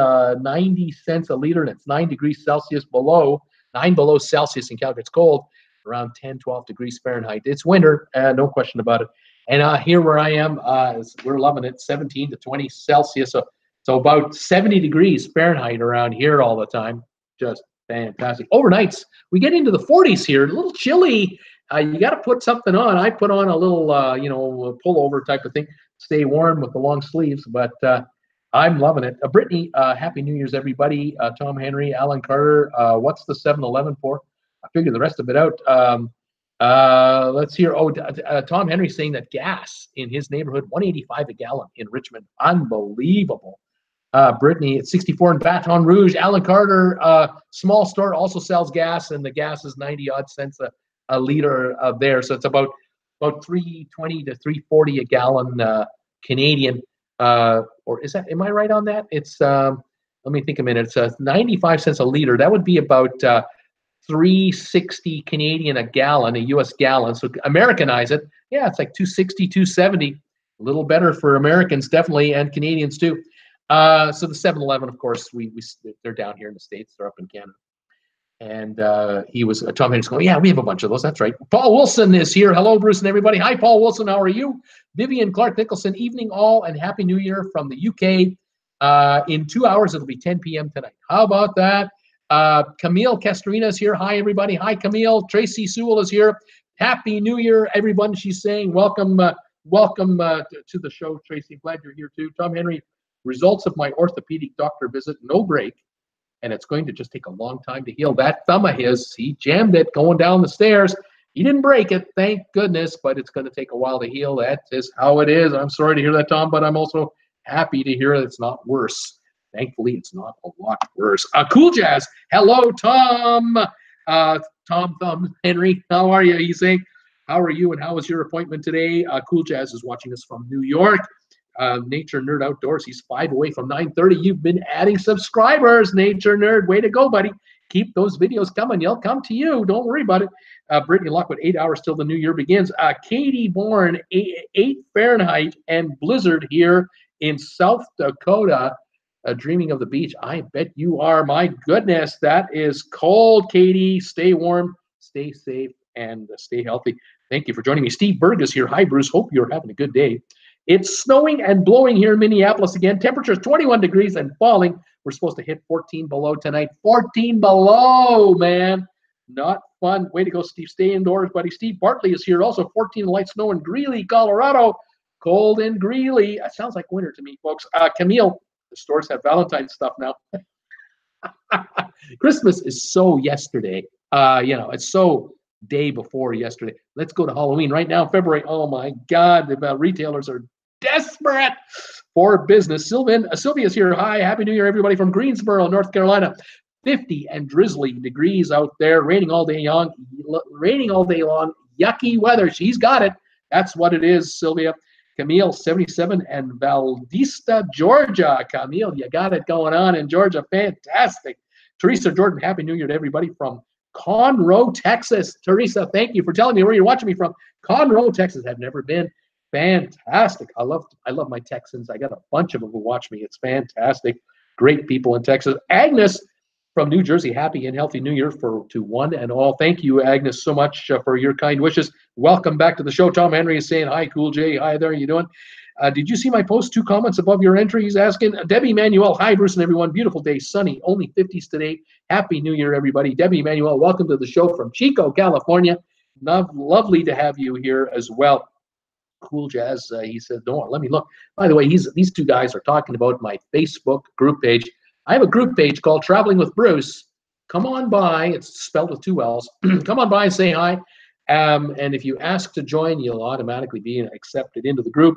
cents a liter, and it's 9 degrees Celsius below, 9 below Celsius in Calgary. It's cold, around 10, 12 degrees Fahrenheit. It's winter, no question about it. And here where I am, we're loving it, 17 to 20 Celsius. So about 70 degrees Fahrenheit around here all the time. Just fantastic. Overnights, we get into the 40s here, a little chilly. You got to put something on. I put on a little, pullover type of thing. Stay warm with the long sleeves, but I'm loving it. Brittany, Happy New Year's, everybody. Tom Henry, Alan Carter, what's the 7-Eleven for? I figured the rest of it out. Let's hear. Tom Henry saying that gas in his neighborhood, $1.85 a gallon in Richmond. Unbelievable. Brittany, at 64 in Baton Rouge. Alan Carter, small store, also sells gas, and the gas is 90-odd cents a liter there. So it's about $3.20 to $3.40 a gallon Canadian, or is that? Am I right on that? It's let me think a minute. It's 95 cents a liter. That would be about $3.60 Canadian a gallon, a U.S. gallon. So Americanize it, yeah, it's like $2.60, $2.70. A little better for Americans, definitely, and Canadians too. So the 7-Eleven, of course, they're down here in the States. They're up in Canada. And he was, Tom Henry's going, yeah, we have a bunch of those. That's right. Paul Wilson is here. Hello, Bruce and everybody. Hi, Paul Wilson. How are you? Vivian Clark Nicholson, evening all and Happy New Year from the UK. In 2 hours, it'll be 10 p.m. tonight. How about that? Camille Castrina is here. Hi, everybody. Hi, Camille. Tracy Sewell is here. Happy New Year, everyone. She's saying welcome to the show, Tracy. Glad you're here, too. Tom Henry, results of my orthopedic doctor visit, no break. And it's going to just take a long time to heal. That thumb of his, he jammed it going down the stairs. He didn't break it, thank goodness, but it's going to take a while to heal. That is how it is. I'm sorry to hear that, Tom, but I'm also happy to hear that it's not worse. Thankfully, it's not a lot worse. Cool Jazz, hello, Tom. Tom Thumb Henry, how are you? He's saying, how are you and how was your appointment today? Cool Jazz is watching us from New York. Nature Nerd Outdoors, he's 5 away from 9:30. You've been adding subscribers, Nature Nerd. Way to go, buddy. Keep those videos coming. They'll come to you. Don't worry about it. Brittany Lockwood, 8 hours till the new year begins. Katie Bourne, 8 Fahrenheit and blizzard here in South Dakota. Dreaming of the beach. I bet you are. My goodness, that is cold, Katie. Stay warm, stay safe, and stay healthy. Thank you for joining me. Steve Berg is here. Hi, Bruce. Hope you're having a good day. It's snowing and blowing here in Minneapolis again. Temperatures 21 degrees and falling. We're supposed to hit 14 below tonight. 14 below, man. Not fun. Way to go, Steve. Stay indoors, buddy. Steve Bartley is here. Also 14 light snow in Greeley, Colorado. Cold in Greeley. That sounds like winter to me, folks. Camille, the stores have Valentine's stuff now. Christmas is so yesterday. It's so day before yesterday. Let's go to Halloween right now, February. Oh my God, the retailers are desperate for business. Sylvia's here. Hi, Happy New Year, everybody from Greensboro, North Carolina. 50 and drizzly degrees out there, raining all day long. Yucky weather. She's got it. That's what it is, Sylvia. Camille, 77, and Valdista, Georgia. Camille, you got it going on in Georgia. Fantastic. Teresa Jordan, Happy New Year to everybody from Conroe, Texas. Teresa, thank you for telling me where you're watching me from. Conroe, Texas. I've never been. Fantastic. I love my Texans. I got a bunch of them who watch me. It's fantastic. Great people in Texas. Agnes from New Jersey, happy and healthy New Year to one and all. Thank you, Agnes, so much for your kind wishes. Welcome back to the show. Tom Henry is saying, hi, Cool J. Hi there. How you doing? Did you see my post? 2 comments above your entry. He's asking. Debbie Manuel, hi, Bruce and everyone. Beautiful day, sunny, only 50s today. Happy New Year, everybody. Debbie Manuel, welcome to the show from Chico, California. Lovely to have you here as well. Cool Jazz, he said, no, let me look. By the way, these 2 guys are talking about my Facebook group page. I have a group page called Traveling with Bruce. Come on by. It's spelled with 2 L's. Come on by and say hi. And if you ask to join, you'll automatically be accepted into the group.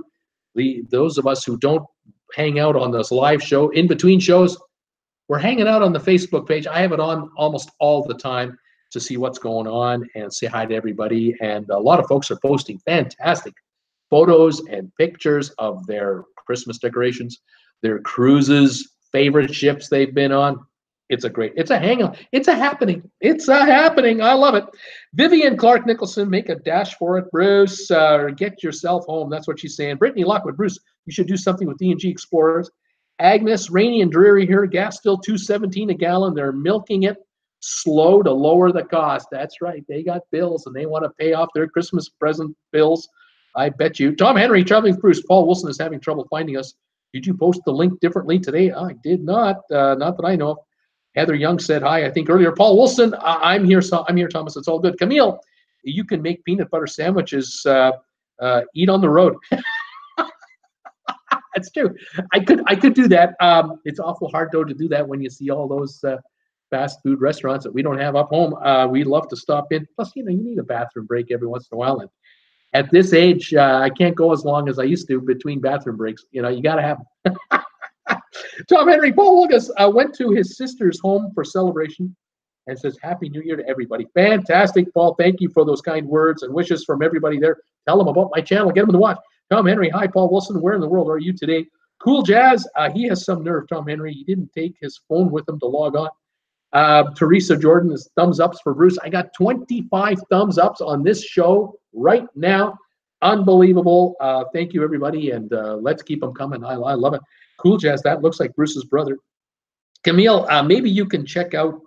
Those of us who don't hang out on this live show, in between shows, we're hanging out on the Facebook page. I have it on almost all the time to see what's going on and say hi to everybody. And a lot of folks are posting fantastic photos and pictures of their Christmas decorations, their cruises, favorite ships they've been on. It's a hangout. It's a happening. It's a happening. I love it. Vivian Clark Nicholson, make a dash for it, Bruce. Get yourself home. That's what she's saying. Brittany Lockwood, Bruce, you should do something with D&G Explorers. Agnes, rainy and dreary here. Gas still $2.17 a gallon. They're milking it slow to lower the cost. That's right. They got bills and they want to pay off their Christmas present bills. I bet you. Tom Henry, Traveling with Bruce. Paul Wilson is having trouble finding us. Did you post the link differently today? I did not. Not that I know of. Heather Young said hi, I think earlier. Paul Wilson, I'm here, Thomas. It's all good. Camille, you can make peanut butter sandwiches. Eat on the road. That's true. I could do that. It's awful hard though to do that when you see all those fast food restaurants that we don't have up home. We love to stop in. Plus, you need a bathroom break every once in a while. And at this age, I can't go as long as I used to between bathroom breaks. You got to have them. Tom Henry, Paul Lucas went to his sister's home for celebration and says, Happy New Year to everybody. Fantastic, Paul. Thank you for those kind words and wishes from everybody there. Tell them about my channel. Get them to watch. Tom Henry, hi, Paul Wilson. Where in the world are you today? Cool Jazz, he has some nerve, Tom Henry. He didn't take his phone with him to log on. Teresa Jordan is thumbs ups for Bruce. I got 25 thumbs ups on this show right now. Unbelievable. Thank you, everybody, and let's keep them coming. I love it. Cool Jazz, that looks like Bruce's brother. Camille, maybe you can check out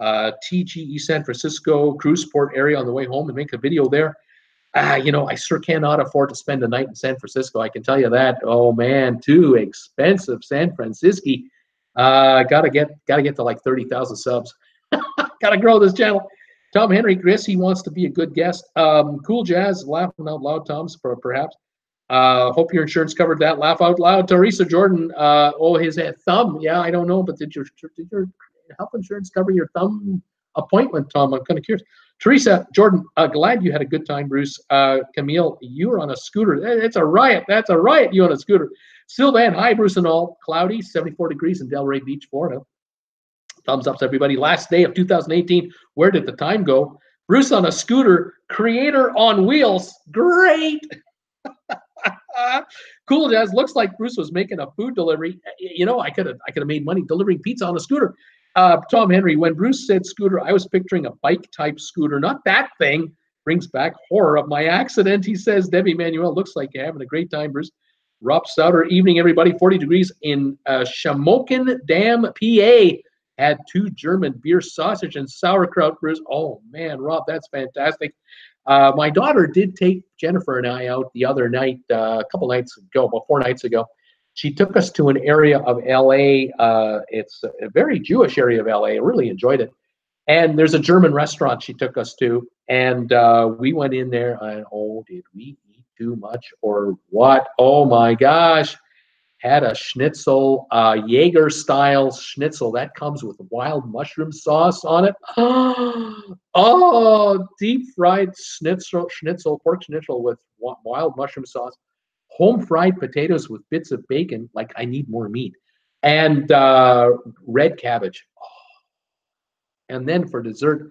TGE San Francisco cruise port area on the way home and make a video there. You know, I sure cannot afford to spend a night in San Francisco. I can tell you that. Oh man, too expensive, San Francisco. Gotta get to like 30,000 subs. Gotta grow this channel. Tom Henry, Chris, he wants to be a good guest. Cool Jazz, laughing out loud, Tom's perhaps. Hope your insurance covered that. Laugh out loud. Teresa Jordan, oh, his thumb. Yeah, I don't know, but did your health insurance cover your thumb appointment, Tom? I'm kind of curious. Teresa Jordan, glad you had a good time, Bruce. Camille, you were on a scooter. It's a riot. That's a riot, you on a scooter. Sylvan, hi, Bruce and all. Cloudy, 74 degrees in Delray Beach, Florida. Thumbs ups, everybody. Last day of 2018. Where did the time go? Bruce on a scooter, creator on wheels. Great. Cool Jazz. Looks like Bruce was making a food delivery. You know, I could have made money delivering pizza on a scooter. Tom Henry, when Bruce said scooter, I was picturing a bike type scooter, not that thing. Brings back horror of my accident. He says, Debbie Manuel, looks like you're having a great time, Bruce. Rob Souter, evening, everybody. 40 degrees in Shamokin Dam, PA. Had 2 German beer sausage and sauerkraut, Bruce. Oh man, Rob, that's fantastic. My daughter did take Jennifer and I out the other night, a couple nights ago, about 4 nights ago. She took us to an area of LA. It's a very Jewish area of LA. I really enjoyed it. And there's a German restaurant she took us to. And we went in there and, oh, did we eat too much or what? Oh my gosh. Had a schnitzel, Jaeger style schnitzel that comes with wild mushroom sauce on it. Oh, deep fried schnitzel, pork schnitzel with wild mushroom sauce, home fried potatoes with bits of bacon. Like I need more meat, and red cabbage. And then for dessert,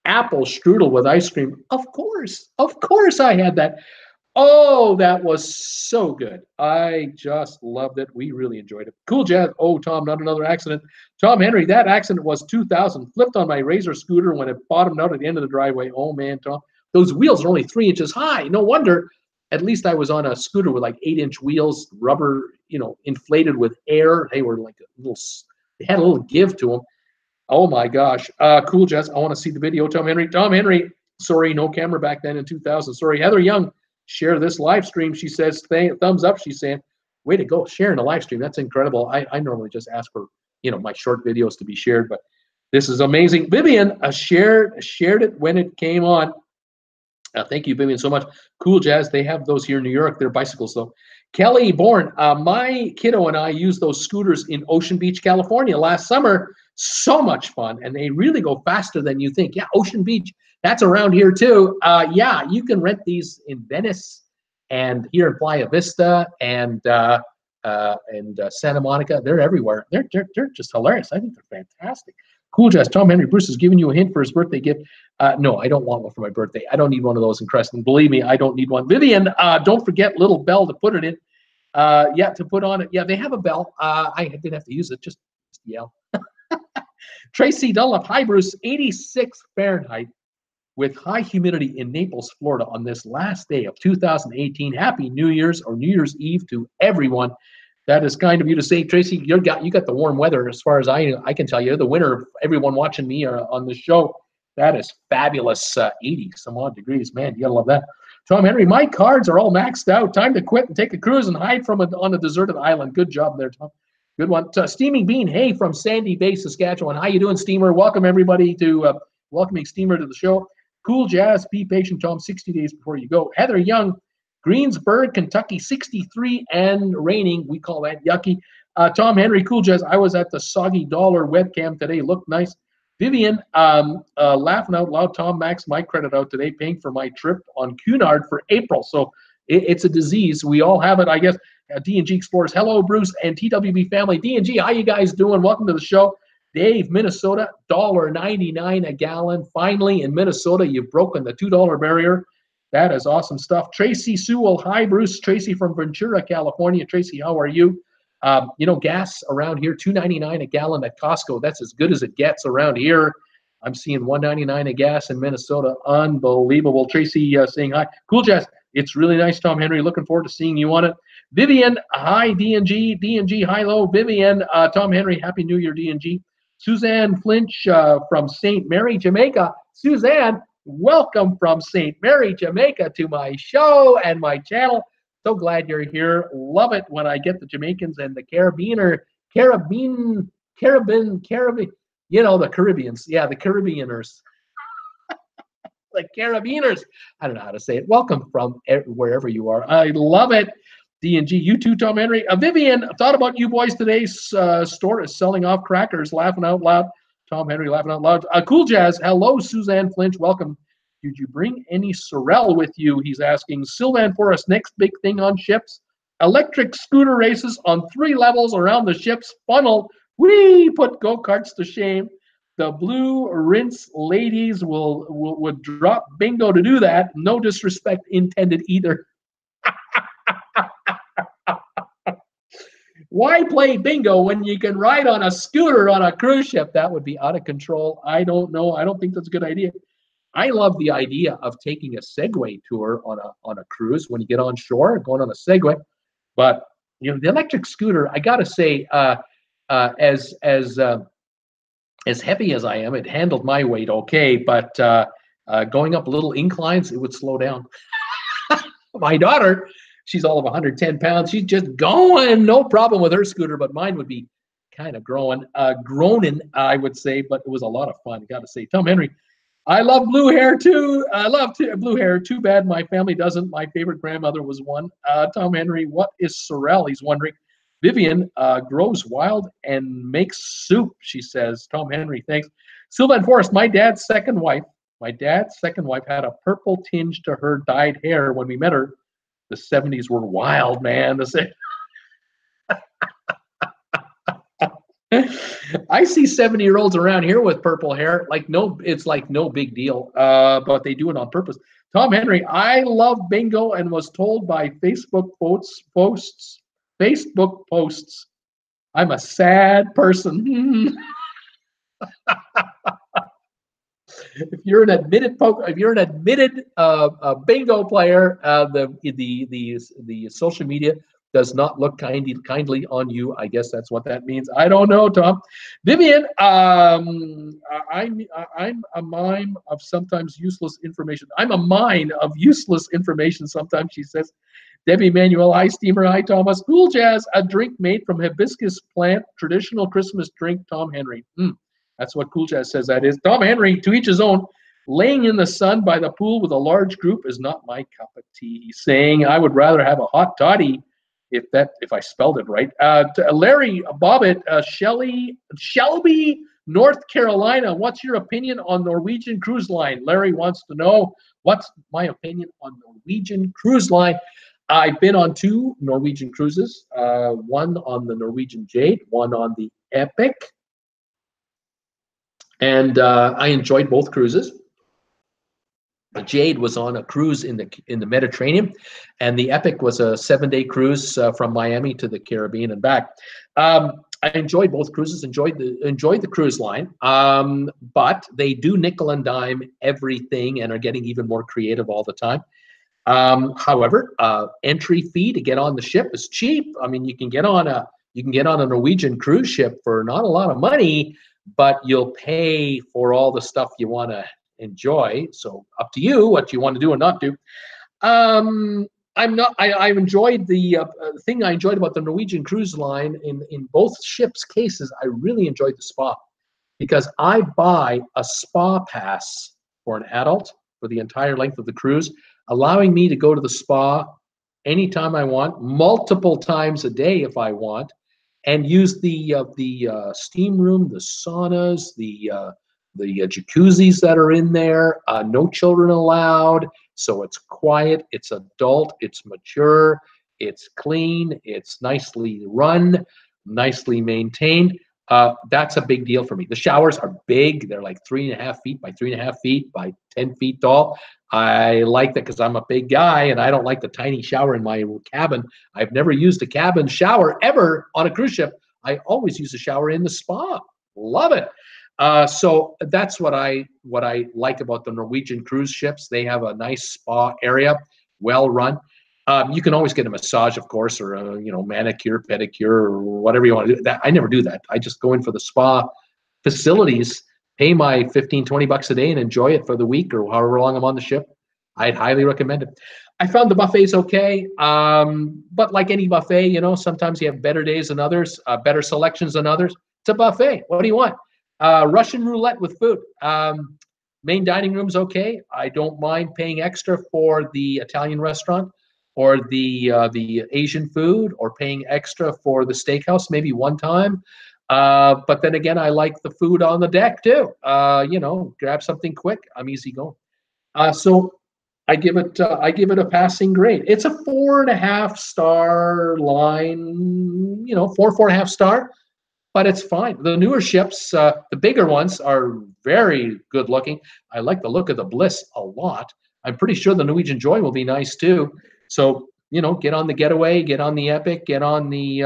apple strudel with ice cream. Of course, I had that. Oh, that was so good. I just loved it. We really enjoyed it. Cool Jazz. Oh, Tom, not another accident. Tom Henry, that accident was 2000. Flipped on my Razor scooter when it bottomed out at the end of the driveway. Oh, man, Tom. Those wheels are only 3 inches high. No wonder. At least I was on a scooter with like 8-inch wheels, rubber, you know, inflated with air. They were like a little, they had a little give to them. Oh, my gosh. Cool Jazz. I want to see the video, Tom Henry. Tom Henry, sorry, no camera back then in 2000. Sorry. Heather Young. Share this live stream, she says. Thumbs up, she's saying. Way to go, sharing a live stream. That's incredible. I normally just ask for, you know, my short videos to be shared, but this is amazing. Vivian shared it when it came on. Thank you, Vivian, so much. Cool Jazz, they have those here in New York. They're bicycles, though. Kelly Bourne, my kiddo and I used those scooters in Ocean Beach, California last summer. So much fun, and they really go faster than you think. Yeah, Ocean Beach, that's around here too. Yeah, you can rent these in Venice and here in Playa Vista and Santa Monica. They're everywhere. They're just hilarious. I think they're fantastic. Cool Jazz. Tom Henry, Bruce is giving you a hint for his birthday gift. No, I don't want one for my birthday. I don't need one of those in Creston. Believe me, I don't need one. Vivian, don't forget little bell to put it in. Yeah, to put on it. Yeah, they have a bell. I didn't have to use it. Just yell. Tracy Dunlop, hi Bruce, 86 Fahrenheit with high humidity in Naples, Florida on this last day of 2018. Happy New Year's or New Year's Eve to everyone. That is kind of you to say, Tracy. You got the warm weather as far as I can tell you. The winter, everyone watching me on the show, that is fabulous. 80 some odd degrees, man. You gotta love that. Tom Henry, my cards are all maxed out. Time to quit and take a cruise and hide from it on a deserted island. Good job there, Tom. Good one. Steaming Bean, hey, from Sandy Bay, Saskatchewan. How you doing, Steamer? Welcome, everybody, to welcoming Steamer to the show. Cool Jazz, be patient, Tom, 60 days before you go. Heather Young, Greensburg, Kentucky, 63 and raining. We call that yucky. Tom Henry, Cool Jazz, I was at the Soggy Dollar webcam today. Looked nice. Vivian, laughing out loud, Tom Max, my credit out today, paying for my trip on Cunard for April. So it's a disease. We all have it, I guess. D&G Explorers, hello, Bruce and TWB family. D&G, how you guys doing? Welcome to the show. Dave, Minnesota, $1.99 a gallon. Finally, in Minnesota, you've broken the $2 barrier. That is awesome stuff. Tracy Sewell, hi, Bruce. Tracy from Ventura, California. Tracy, how are you? You know, gas around here, $2.99 a gallon at Costco. That's as good as it gets around here. I'm seeing $1.99 a gas in Minnesota. Unbelievable. Tracy saying hi. Cool Jazz. It's really nice, Tom Henry. Looking forward to seeing you on it. Vivian, hi, D&G. D&G, hi, low. Vivian, Tom Henry, Happy New Year, D&G. Suzanne Flinch from St. Mary, Jamaica. Suzanne, welcome from St. Mary, Jamaica to my show and my channel. So glad you're here. Love it when I get the Jamaicans and the Caribbean, you know, the Caribbeans. Yeah, the Caribbeaners. The Carabiners. I don't know how to say it. Welcome from wherever you are. I love it. D&G, you too, Tom Henry. Vivian, thought about you boys. Today's store is selling off crackers. Laughing out loud. Tom Henry laughing out loud. Cool Jazz. Hello, Suzanne Flinch. Welcome. Did you bring any sorrel with you? He's asking. Sylvan Forest, next big thing on ships. Electric scooter races on 3 levels around the ship's funnel. We put go-karts to shame. The blue rinse ladies would drop bingo to do that. No disrespect intended either. Why play bingo when you can ride on a scooter on a cruise ship? That would be out of control. I don't know. I don't think that's a good idea. I love the idea of taking a Segway tour on a cruise when you get on shore, going on a Segway. But you know, the electric scooter, I gotta say, as heavy as I am, it handled my weight okay. But going up little inclines, it would slow down. My daughter, she's all of 110 pounds. She's just going, no problem with her scooter, but mine would be kind of groaning, I would say, but it was a lot of fun, I gotta say. Tom Henry, I love blue hair too. I love blue hair. Too bad my family doesn't. My favorite grandmother was one. Tom Henry, what is sorrel? He's wondering. Vivian grows wild and makes soup, she says. Tom Henry, thanks. Sylvan Forest, my dad's second wife had a purple tinge to her dyed hair when we met her. The 70s were wild, man. I see 70-year-olds around here with purple hair. It's like no big deal, but they do it on purpose. Tom Henry, I love bingo and was told by Facebook posts. I'm a sad person. If you're an admitted bingo player, the social media does not look kindly on you. I guess that's what that means. I don't know, Tom. Vivian, I'm a mime of sometimes useless information. I'm a mine of useless information sometimes, she says. Debbie Manuel, hi Steamer, hi Thomas. Cool Jazz, a drink made from hibiscus plant, traditional Christmas drink, Tom Henry. That's what Cool Jazz says that is. Tom Henry, to each his own. Laying in the sun by the pool with a large group is not my cup of tea. He's saying I would rather have a hot toddy, if I spelled it right. Larry Bobbitt, Shelby, North Carolina. What's your opinion on Norwegian Cruise Line? Larry wants to know what's my opinion on Norwegian Cruise Line. I've been on 2 Norwegian cruises, one on the Norwegian Jade, one on the Epic. And I enjoyed both cruises. The Jade was on a cruise in the Mediterranean, and the Epic was a 7-day cruise from Miami to the Caribbean and back. I enjoyed both cruises. Enjoyed the cruise line, but they do nickel and dime everything and are getting even more creative all the time. However, entry fee to get on the ship is cheap. I mean, you can get on a Norwegian cruise ship for not a lot of money, but you'll pay for all the stuff you want to enjoy. So up to you what you want to do and not do. I've enjoyed the thing I enjoyed about the Norwegian Cruise Line in both ships' cases. I really enjoyed the spa, because I buy a spa pass for an adult for the entire length of the cruise, allowing me to go to the spa anytime I want, multiple times a day if I want, and use the steam room, the saunas, the jacuzzis that are in there. No children allowed, so it's quiet, it's adult, it's mature, it's clean, it's nicely run, nicely maintained. That's a big deal for me. The showers are big. They're like 3.5 feet by 3.5 feet by 10 feet tall. I like that because I'm a big guy and I don't like the tiny shower in my cabin. I've never used a cabin shower ever on a cruise ship. I always use a shower in the spa. Love it. So that's what I like about the Norwegian cruise ships. They have a nice spa area, well run. You can always get a massage, of course, or a, manicure, pedicure, or whatever you want to do. That I never do that. I just go in for the spa facilities, pay my 15, 20 bucks a day and enjoy it for the week or however long I'm on the ship, I'd highly recommend it. I found the buffets okay, but like any buffet, you know, sometimes you have better days than others, better selections than others. It's a buffet. What do you want? Russian roulette with food. Main dining room's okay. I don't mind paying extra for the Italian restaurant or the Asian food, or paying extra for the steakhouse maybe one time. But then again, I like the food on the deck too. You know, grab something quick. I'm easy going. So I give it a passing grade. It's a 4.5 star line. You know, 4.5 star. But it's fine. The newer ships, the bigger ones, are very good looking. I like the look of the Bliss a lot. I'm pretty sure the Norwegian Joy will be nice too. So, you know, get on the Getaway, get on the Epic, get on the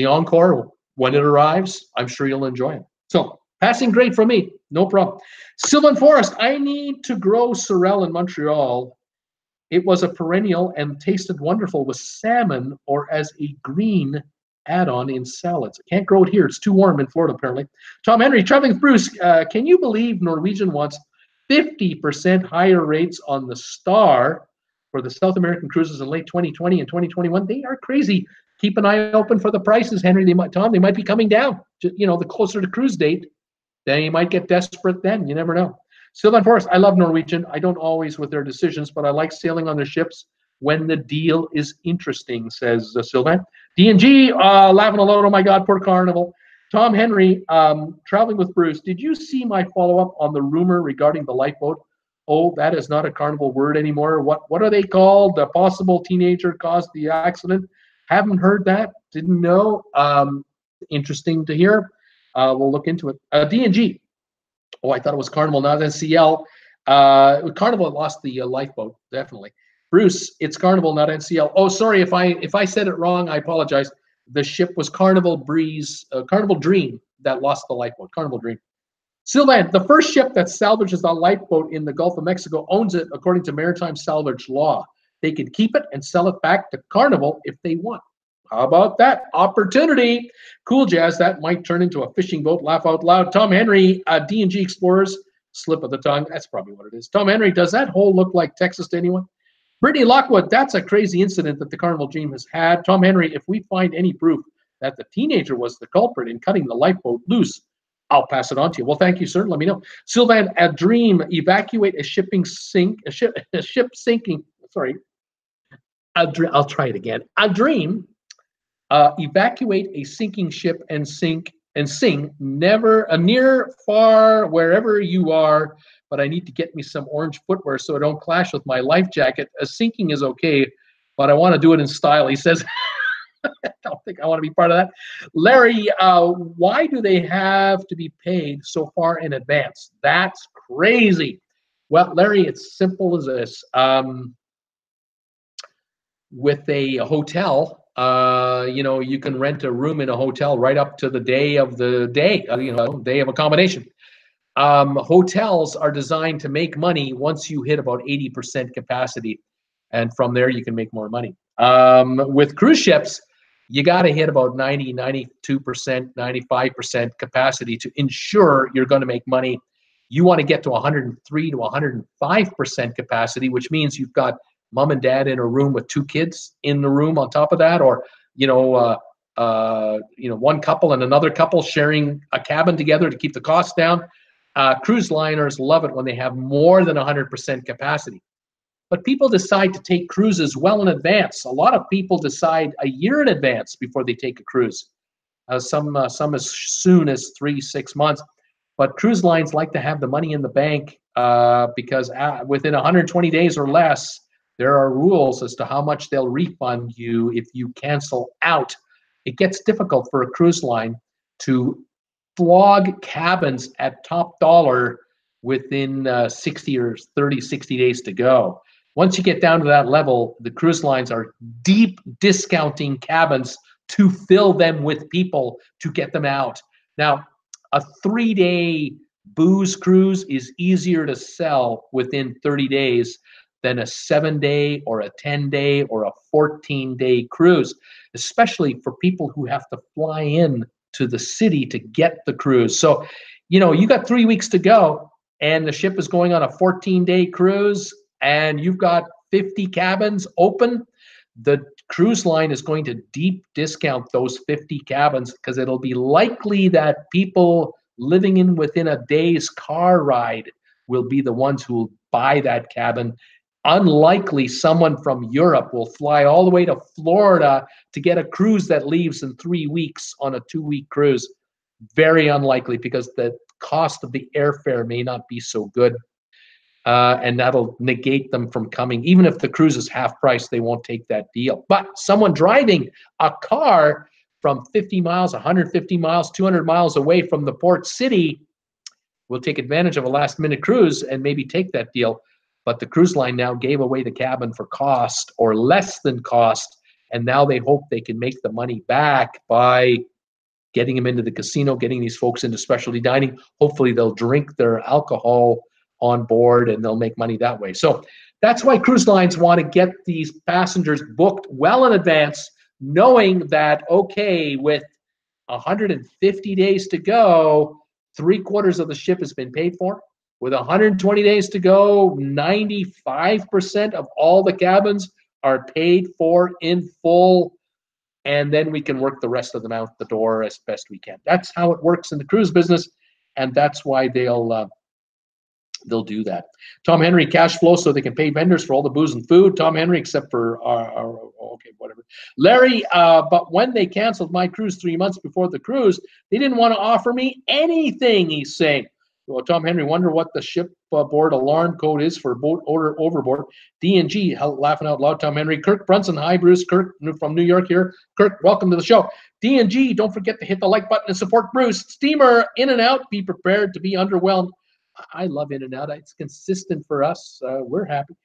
Encore when it arrives. I'm sure you'll enjoy it. So, passing grade from me, no problem. Sylvan Forest, I need to grow sorrel in Montreal. It was a perennial and tasted wonderful with salmon or as a green add-on in salads. I can't grow it here. It's too warm in Florida, apparently. Tom Henry, traveling with Bruce, can you believe Norwegian wants 50% higher rates on the Star for the South American cruises in late 2020 and 2021? They are crazy. Keep an eye open for the prices, Henry. They might be coming down. You know, the closer to cruise date, then you might get desperate then. You never know. Sylvan Forest, I love Norwegian. I don't always with their decisions, but I like sailing on their ships when the deal is interesting, says Sylvan. D&G, laughing aloud, oh my God, poor Carnival. Tom Henry, traveling with Bruce, did you see my follow-up on the rumor regarding the lifeboat? Oh, that is not a Carnival word anymore. What are they called? A possible teenager caused the accident. Haven't heard that. Didn't know. Interesting to hear. We'll look into it. D&G. Oh, I thought it was Carnival, not NCL. Carnival lost the lifeboat, definitely. Bruce, it's Carnival, not NCL. Oh, sorry if I said it wrong. I apologize. The ship was Carnival Dream that lost the lifeboat. Carnival Dream. Sylvan, the first ship that salvages the lifeboat in the Gulf of Mexico owns it according to maritime salvage law. They can keep it and sell it back to Carnival if they want. How about that? Opportunity. Cool Jazz, that might turn into a fishing boat. Laugh out loud. Tom Henry, D&G Explorers, slip of the tongue. That's probably what it is. Tom Henry, does that hole look like Texas to anyone? Brittany Lockwood, that's a crazy incident that the Carnival Dream has had. Tom Henry, if we find any proof that the teenager was the culprit in cutting the lifeboat loose, I'll pass it on to you. Well, thank you, sir. Let me know. Sylvan, a dream, evacuate a ship sinking. Sorry. I'll try it again. A dream, evacuate a sinking ship and sing never near, far, wherever you are, but I need to get me some orange footwear so I don't clash with my life jacket. A sinking is okay, but I want to do it in style, he says. I don't think I want to be part of that. Larry, why do they have to be paid so far in advance? That's crazy. Well, Larry, it's simple as this. With a hotel, you know, you can rent a room in a hotel right up to the day of the day, day of accommodation. Hotels are designed to make money once you hit about 80% capacity, and from there you can make more money. With cruise ships, you got to hit about 90, 92%, 95% capacity to ensure you're going to make money. You want to get to 103 to 105% capacity, which means you've got mom and dad in a room with 2 kids in the room on top of that, or one couple and another couple sharing a cabin together to keep the costs down. Cruise liners love it when they have more than 100% capacity. But people decide to take cruises well in advance. A lot of people decide a year in advance before they take a cruise. Some as soon as 3-6 months. But cruise lines like to have the money in the bank because within 120 days or less, there are rules as to how much they'll refund you if you cancel out. It gets difficult for a cruise line to flog cabins at top dollar within 60 days to go. Once you get down to that level, the cruise lines are deep discounting cabins to fill them with people to get them out. Now, a 3-day booze cruise is easier to sell within 30 days than a 7-day or a 10-day or a 14-day cruise, especially for people who have to fly in to the city to get the cruise. So, you know, you got 3 weeks to go, and the ship is going on a 14-day cruise, and you've got 50 cabins open. The cruise line is going to deep discount those 50 cabins because it'll be likely that people living in within a day's car ride will be the ones who will buy that cabin. Unlikely someone from Europe will fly all the way to Florida to get a cruise that leaves in 3 weeks on a 2-week cruise. Very unlikely, because the cost of the airfare may not be so good. And that'll negate them from coming. Even if the cruise is half price, they won't take that deal. But someone driving a car from 50 miles, 150 miles, 200 miles away from the port city will take advantage of a last-minute cruise and maybe take that deal. But the cruise line now gave away the cabin for cost or less than cost, and now they hope they can make the money back by getting them into the casino, getting these folks into specialty dining. Hopefully they'll drink their alcohol on board and they'll make money that way. So that's why cruise lines want to get these passengers booked well in advance, knowing that, okay, with 150 days to go, 3/4 of the ship has been paid for. With 120 days to go, 95% of all the cabins are paid for in full, and then we can work the rest of them out the door as best we can. That's how it works in the cruise business, and that's why they'll do that. Tom Henry, cash flow so they can pay vendors for all the booze and food. Tom Henry, except for okay, whatever. Larry, but when they canceled my cruise 3 months before the cruise, they didn't want to offer me anything, he's saying. Well, Tom Henry, wonder what the shipboard alarm code is for boat order overboard. D&G, laughing out loud, Tom Henry. Kirk Brunson, hi, Bruce. Kirk from New York here. Kirk, welcome to the show. D&G, don't forget to hit the like button and support Bruce. Steamer, in and out, be prepared to be underwhelmed. I love in and out. It's consistent for us. We're happy.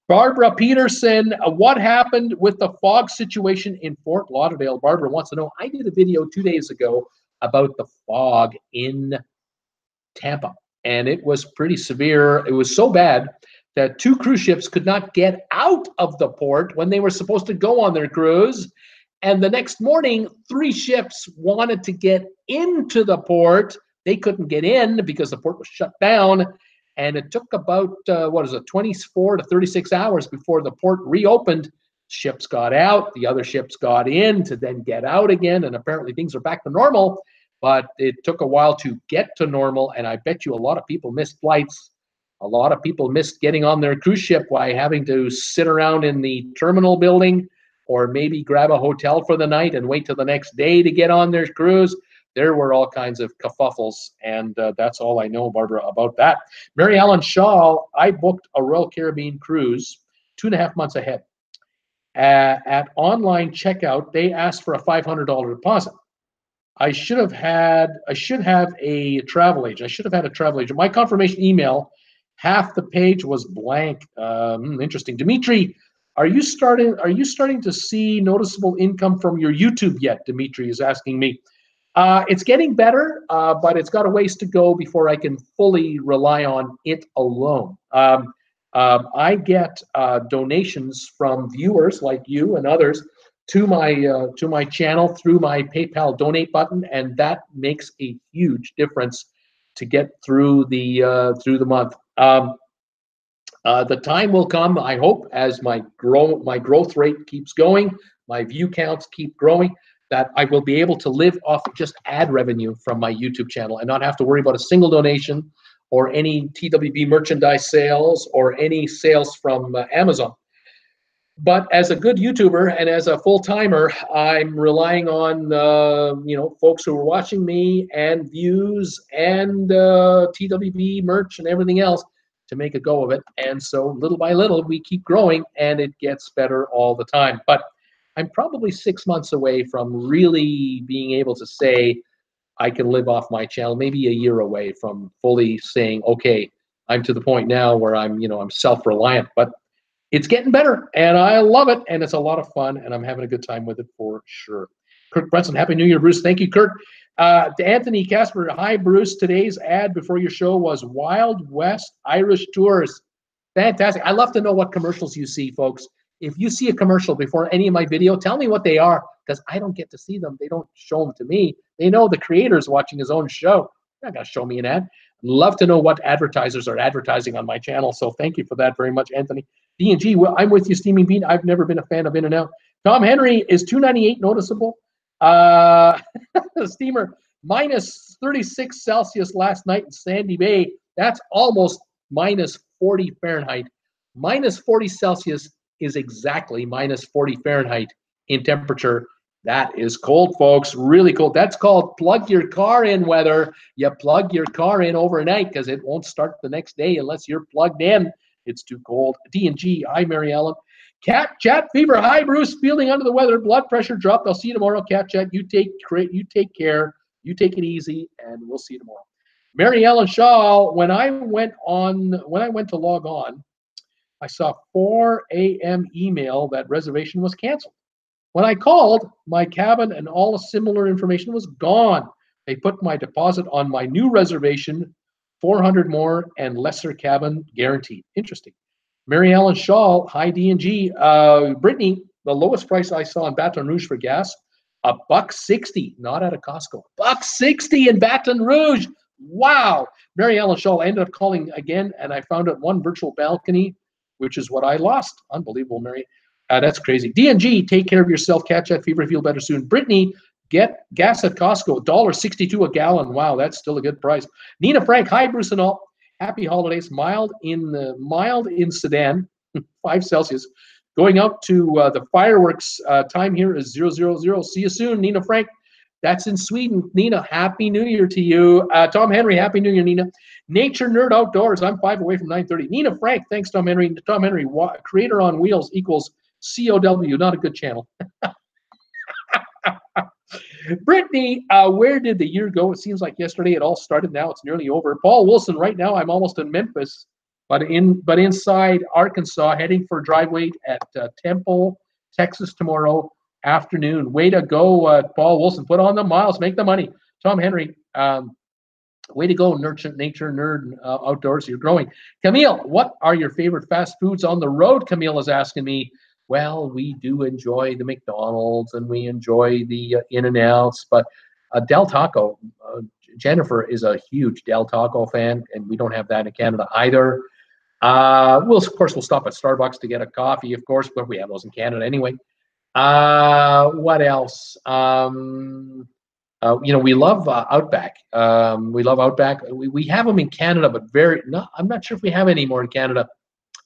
Barbara Peterson, what happened with the fog situation in Fort Lauderdale? Barbara wants to know. I did a video 2 days ago about the fog in Tampa, and it was pretty severe. It was so bad that 2 cruise ships could not get out of the port when they were supposed to go on their cruise. And the next morning, 3 ships wanted to get into the port. They couldn't get in because the port was shut down, and it took about 24 to 36 hours before the port reopened. Ships got out, the other ships got in to then get out again, and apparently things are back to normal, but it took a while to get to normal, and I bet you a lot of people missed flights. A lot of people missed getting on their cruise ship by having to sit around in the terminal building or maybe grab a hotel for the night and wait till the next day to get on their cruise. There were all kinds of kerfuffles, and that's all I know, Barbara, about that. Mary Ellen Shaw, I booked a Royal Caribbean cruise 2.5 months ahead. At online checkout, they asked for a $500 deposit. I should have a travel agent. I should have had a travel agent. My confirmation email, half the page was blank. Interesting. Dimitri, are you starting to see noticeable income from your YouTube yet? Dimitri is asking me. It's getting better, but it's got a ways to go before I can fully rely on it alone. I get donations from viewers like you and others to my channel through my PayPal donate button, and that makes a huge difference to get through the month. The time will come, I hope, as my growth rate keeps going, my view counts keep growing, that I will be able to live off of just ad revenue from my YouTube channel and not have to worry about a single donation or any TWB merchandise sales or any sales from Amazon. But as a good YouTuber and as a full-timer, I'm relying on folks who are watching me and views and TWB merch and everything else to make a go of it. And so little by little, we keep growing, and it gets better all the time. But I'm probably 6 months away from really being able to say I can live off my channel, maybe a year away from fully saying, okay, I'm to the point now where I'm self-reliant. But it's getting better, and I love it, and it's a lot of fun, and I'm having a good time with it for sure. Kirk Brunson, Happy New Year, Bruce. Thank you, Kirk. To Anthony Casper, hi, Bruce. Today's ad before your show was Wild West Irish Tours. Fantastic. I love to know what commercials you see, folks. If you see a commercial before any of my video, tell me what they are, because I don't get to see them. They don't show them to me. They know the creator is watching his own show. They're not going to show me an ad. Love to know what advertisers are advertising on my channel. So thank you for that very much, Anthony. D&G, well, I'm with you, Steaming Bean. I've never been a fan of In-N-Out. Tom Henry, is $2.98 noticeable? Steamer, minus 36 Celsius last night in Sandy Bay. That's almost minus 40 Fahrenheit. Minus 40 Celsius is exactly minus 40 Fahrenheit in temperature. That is cold, folks, really cold. That's called plug your car in weather. You plug your car in overnight because it won't start the next day unless you're plugged in. It's too cold. D&G, hi, Mary Ellen. Cat Chat Fever, hi, Bruce. Feeling under the weather, blood pressure dropped. I'll see you tomorrow, Cat Chat. You take care. You take it easy, and we'll see you tomorrow. Mary Ellen Shaw, when I went to log on, I saw 4 a.m. email that reservation was canceled. When I called, my cabin and all similar information was gone. They put my deposit on my new reservation, 400 more and lesser cabin guaranteed. Interesting. Mary Ellen Shaw, hi D&G. Brittany, the lowest price I saw in Baton Rouge for gas, $1.60, not at a Costco. $1.60 in Baton Rouge. Wow. Mary Ellen Shaw, I ended up calling again, and I found it one virtual balcony, which is what I lost. Unbelievable, Mary. That's crazy. D&G, take care of yourself. Catch that fever. Feel better soon. Brittany, get gas at Costco. $1.62 a gallon. Wow, that's still a good price. Nina Frank, hi, Bruce and all. Happy holidays. Mild in Sedan, 5 Celsius. Going out to the fireworks. Time here is 000. See you soon, Nina Frank. That's in Sweden. Nina, Happy New Year to you. Tom Henry, Happy New Year, Nina. Nature Nerd Outdoors. I'm 5 away from 9:30. Nina Frank, thanks, Tom Henry. Tom Henry, Creator on Wheels equals COW, not a good channel. Brittany, where did the year go? It seems like yesterday it all started. Now it's nearly over. Paul Wilson, right now I'm almost in Memphis, but inside Arkansas, heading for driveway at Temple, Texas tomorrow afternoon. Way to go, Paul Wilson. Put on the miles, make the money. Tom Henry, way to go, Nature Nerd Outdoors. You're growing. Camille, what are your favorite fast foods on the road? Camille is asking me. Well, we do enjoy the McDonald's and we enjoy the In-N-Outs, but Del Taco, Jennifer is a huge Del Taco fan, and we don't have that in Canada either. We'll stop at Starbucks to get a coffee, of course, but we have those in Canada anyway. What else? We love Outback. We love Outback. We have them in Canada, but I'm not sure if we have any more in Canada.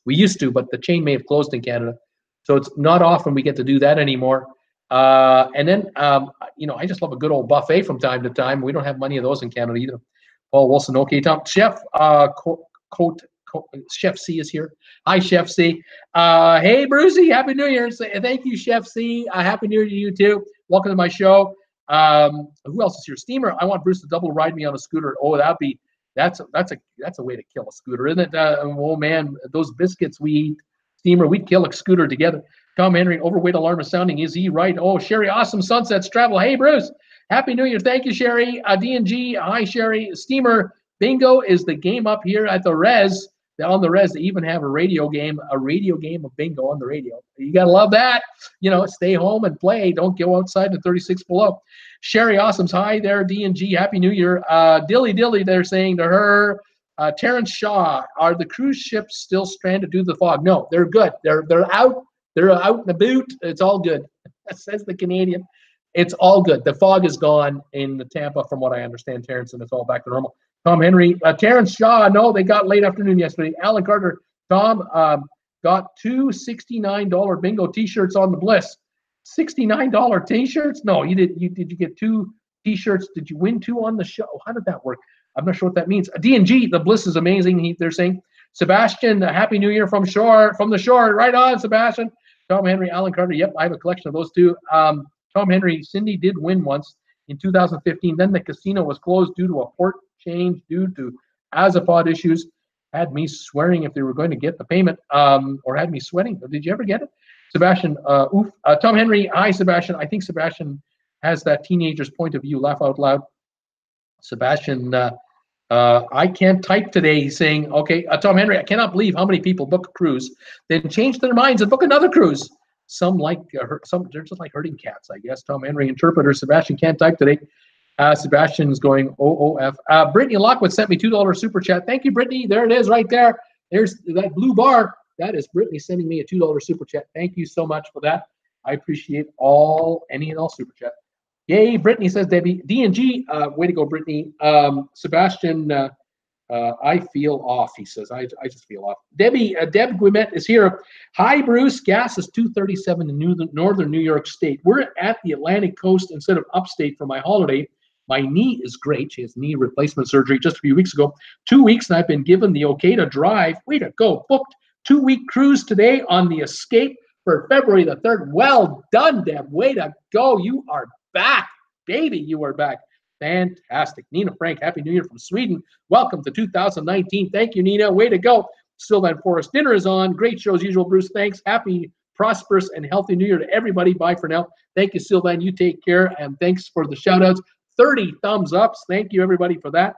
We used to, but the chain may have closed in Canada. So it's not often we get to do that anymore. And then, I just love a good old buffet from time to time. We don't have many of those in Canada either. Paul Wilson, okay, Tom. Chef Chef C is here. Hi, Chef C. Hey, Brucey, Happy New Year. Thank you, Chef C. Happy New Year to you, too. Welcome to my show. Who else is here? Steamer, I want Bruce to double ride me on a scooter. Oh, that's a way to kill a scooter, isn't it? Oh, man, those biscuits we eat. Steamer, we'd kill a scooter together. Tom Henry, overweight alarm is sounding. Is he right? Oh, Sherry, awesome sunsets travel. Hey, Bruce, Happy New Year. Thank you, Sherry. D&G, hi, Sherry. Steamer, bingo is the game up here at the Res. On the Res, they even have a radio game of bingo on the radio. You got to love that. Stay home and play. Don't go outside to 36 below. Sherry, awesome's hi there. D&G, Happy New Year. Dilly, they're saying to her. Terrence Shaw, are the cruise ships still stranded due to the fog? No, they're good. They're out. They're out and about. It's all good. Says the Canadian. It's all good. The fog is gone in the Tampa, from what I understand, Terrence, and it's all back to normal. Tom Henry, Terrence Shaw, no, they got late afternoon yesterday. Alan Carter, Tom got 2 $69 bingo T-shirts on the Bliss. $69 T-shirts? No, did you get 2 T-shirts? Did you win 2 on the show? How did that work? I'm not sure what that means. D&G, the Bliss is amazing. They're saying, Sebastian, Happy New Year from the shore. Right on, Sebastian. Tom Henry, Alan Carter. Yep, I have a collection of those too. Tom Henry, Cindy did win once in 2015. Then the casino was closed due to a port change due to Azapod issues. Had me swearing if they were going to get the payment, or had me sweating. Did you ever get it? Sebastian, Tom Henry, hi, Sebastian. I think Sebastian has that teenager's point of view. Laugh out loud. Sebastian, I can't type today. He's saying, okay, Tom Henry, I cannot believe how many people book a cruise, then change their minds and book another cruise. Some they're just like herding cats, I guess. Tom Henry, interpreter. Sebastian can't type today. Sebastian's going OOF. Brittany Lockwood sent me $2 super chat. Thank you, Brittany. There it is right there. There's that blue bar. That is Brittany sending me a $2 super chat. Thank you so much for that. I appreciate any and all super chat. Yay, Brittany, says Debbie. D&G, way to go, Brittany. Sebastian, I feel off, he says. I just feel off. Debbie, Deb Guimet is here. Hi, Bruce. Gas is $2.37 in northern New York State. We're at the Atlantic coast instead of upstate for my holiday. My knee is great. She has knee replacement surgery just a few weeks ago. 2 weeks, and I've been given the okay to drive. Way to go. Booked 2-week cruise today on the Escape for February the 3rd. Well done, Deb. Way to go. You are back. Baby, you are back. Fantastic. Nina Frank, Happy New Year from Sweden. Welcome to 2019. Thank you, Nina. Way to go. Sylvan Forest, dinner is on. Great show as usual, Bruce. Thanks. Happy, prosperous, and healthy New Year to everybody. Bye for now. Thank you, Sylvan. You take care, and thanks for the shout-outs. 30 thumbs ups. Thank you, everybody, for that.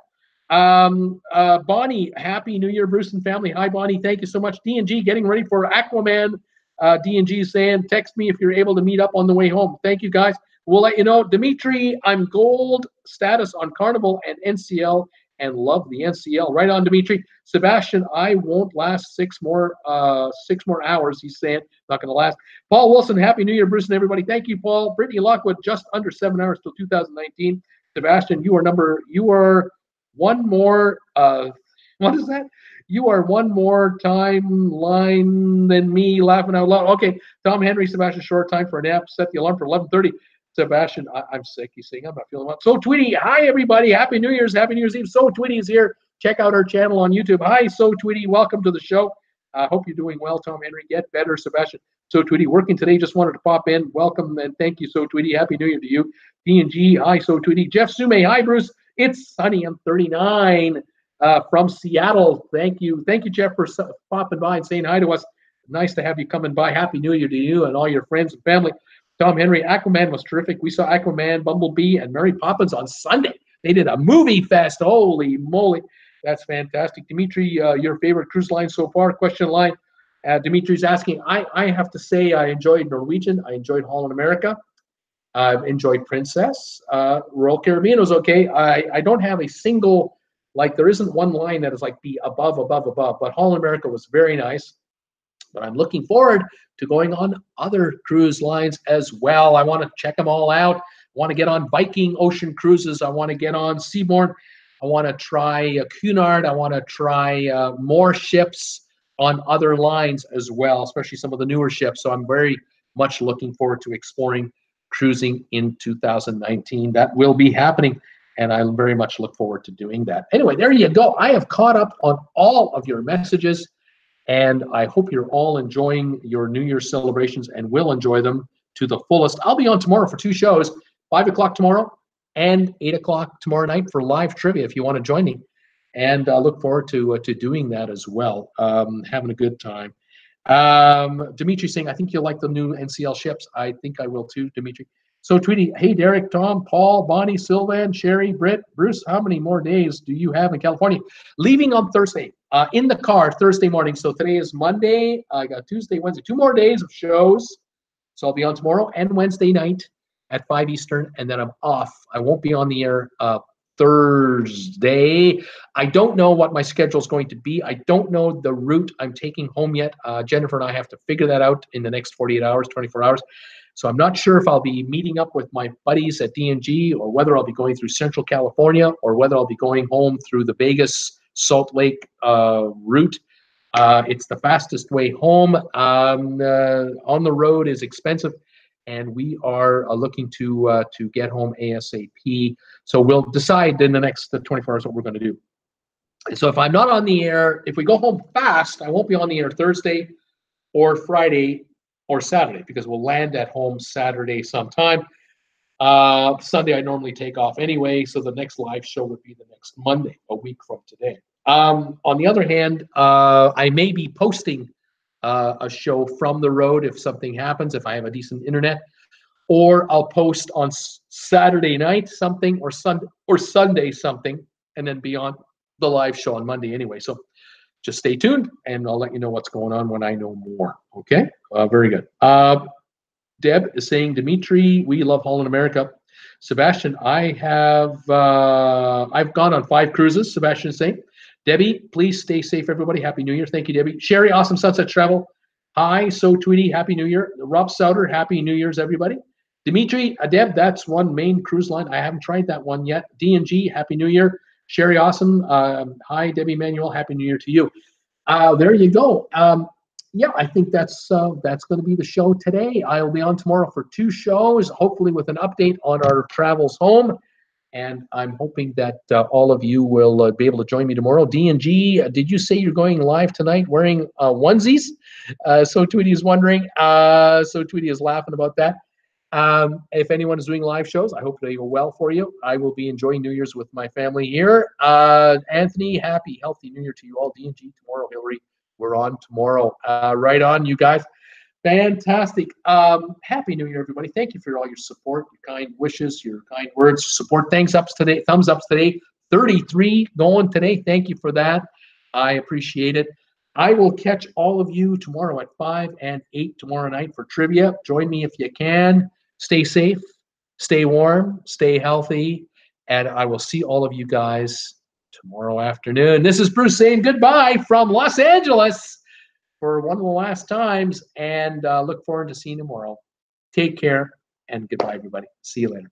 Bonnie, Happy New Year, Bruce and family. Hi, Bonnie. Thank you so much. D&G, getting ready for Aquaman. D&G saying, text me if you're able to meet up on the way home. Thank you, guys. We'll let you know. Dimitri, I'm gold status on Carnival and NCL and love the NCL. Right on, Dimitri. Sebastian, I won't last 6 more hours. He's saying, not going to last. Paul Wilson, Happy New Year, Bruce and everybody. Thank you, Paul. Brittany Lockwood, just under 7 hours till 2019. Sebastian, you are one more, what is that? You are one more timeline than me, laughing out loud. Okay, Tom Henry, Sebastian, short time for a nap. Set the alarm for 11:30. Sebastian, I'm sick. He's saying I'm not feeling well. So Tweety, hi everybody. Happy New Year's. Happy New Year's Eve. So Tweety is here. Check out our channel on YouTube. Hi, So Tweety. Welcome to the show. I hope you're doing well, Tom Henry. Get better, Sebastian. So Tweety, working today. Just wanted to pop in. Welcome and thank you, So Tweety. Happy New Year to you. D&G, hi, So Tweety. Jeff Sume, hi, Bruce. It's sunny. I'm 39 from Seattle. Thank you. Thank you, Jeff, for popping by and saying hi to us. Nice to have you coming by. Happy New Year to you and all your friends and family. Tom Henry, Aquaman was terrific. We saw Aquaman, Bumblebee, and Mary Poppins on Sunday. They did a movie fest. Holy moly. That's fantastic. Dimitri, your favorite cruise line so far? Question line. Dimitri's asking, I have to say I enjoyed Norwegian. I enjoyed Holland America. I've enjoyed Princess. Royal Caribbean was okay. I don't have a single, like there isn't one line that is like be above. But Holland America was very nice. But I'm looking forward to going on other cruise lines as well. I want to check them all out. I want to get on Viking Ocean cruises. I want to get on Seabourn. I want to try Cunard. I want to try more ships on other lines as well, especially some of the newer ships. So I'm very much looking forward to exploring cruising in 2019. That will be happening, and I very much look forward to doing that. Anyway, there you go. I have caught up on all of your messages. And I hope you're all enjoying your New Year's celebrations and will enjoy them to the fullest. I'll be on tomorrow for 2 shows, 5 o'clock tomorrow and 8 o'clock tomorrow night for live trivia if you want to join me. And I look forward to doing that as well, having a good time. Dimitri saying, I think you'll like the new NCL ships. I think I will too, Dimitri. So Tweety, hey, Derek, Tom, Paul, Bonnie, Sylvan, Sherry, Britt, Bruce, how many more days do you have in California? Leaving on Thursday, in the car Thursday morning. So today is Monday. I got Tuesday, Wednesday, 2 more days of shows. So I'll be on tomorrow and Wednesday night at 5 Eastern, and then I'm off. I won't be on the air Thursday. I don't know what my schedule is going to be. I don't know the route I'm taking home yet. Jennifer and I have to figure that out in the next 48 hours, 24 hours. So I'm not sure if I'll be meeting up with my buddies at D&G or whether I'll be going through Central California or whether I'll be going home through the Vegas, Salt Lake route. It's the fastest way home. On the road is expensive, and we are looking to get home ASAP. So we'll decide in the next 24 hours what we're going to do. So if I'm not on the air, if we go home fast, I won't be on the air Thursday or Friday or Saturday, because we'll land at home Saturday sometime. Sunday I normally take off anyway, so the next live show would be the next Monday, a week from today. On the other hand, I may be posting a show from the road if something happens, if I have a decent internet, or I'll post on Saturday night something or Sunday something, and then be on the live show on Monday anyway. So just stay tuned, and I'll let you know what's going on when I know more. Okay? Very good. Deb is saying, Dimitri, we love Holland America. Sebastian, I've gone on 5 cruises. Sebastian saying, Debbie, please stay safe, everybody. Happy New Year. Thank you, Debbie. Sherry, awesome sunset travel. Hi, so Tweety, Happy New Year. Rob Souter, Happy New Year's, everybody. Dimitri, Deb, that's one main cruise line. I haven't tried that one yet. D&G, Happy New Year. Sherry, awesome. Hi, Debbie Manuel, Happy New Year to you. There you go. Yeah, I think that's going to be the show today. I'll be on tomorrow for 2 shows, hopefully with an update on our travels home. And I'm hoping that all of you will be able to join me tomorrow. D&G, did you say you're going live tonight wearing onesies? So Tweety is wondering. So Tweety is laughing about that. If anyone is doing live shows, I hope they go well for you. I will be enjoying New Year's with my family here. Anthony, happy, healthy New Year to you all. D&G tomorrow, Hillary. We're on tomorrow. Right on, you guys. Fantastic. Happy New Year, everybody. Thank you for all your support, your kind wishes, your kind words, support. Thumbs ups today. 33 going today. Thank you for that. I appreciate it. I will catch all of you tomorrow at 5 and 8 tomorrow night for trivia. Join me if you can. Stay safe, stay warm, stay healthy, and I will see all of you guys tomorrow afternoon. This is Bruce saying goodbye from Los Angeles for one of the last times, and look forward to seeing you tomorrow. Take care, and goodbye, everybody. See you later.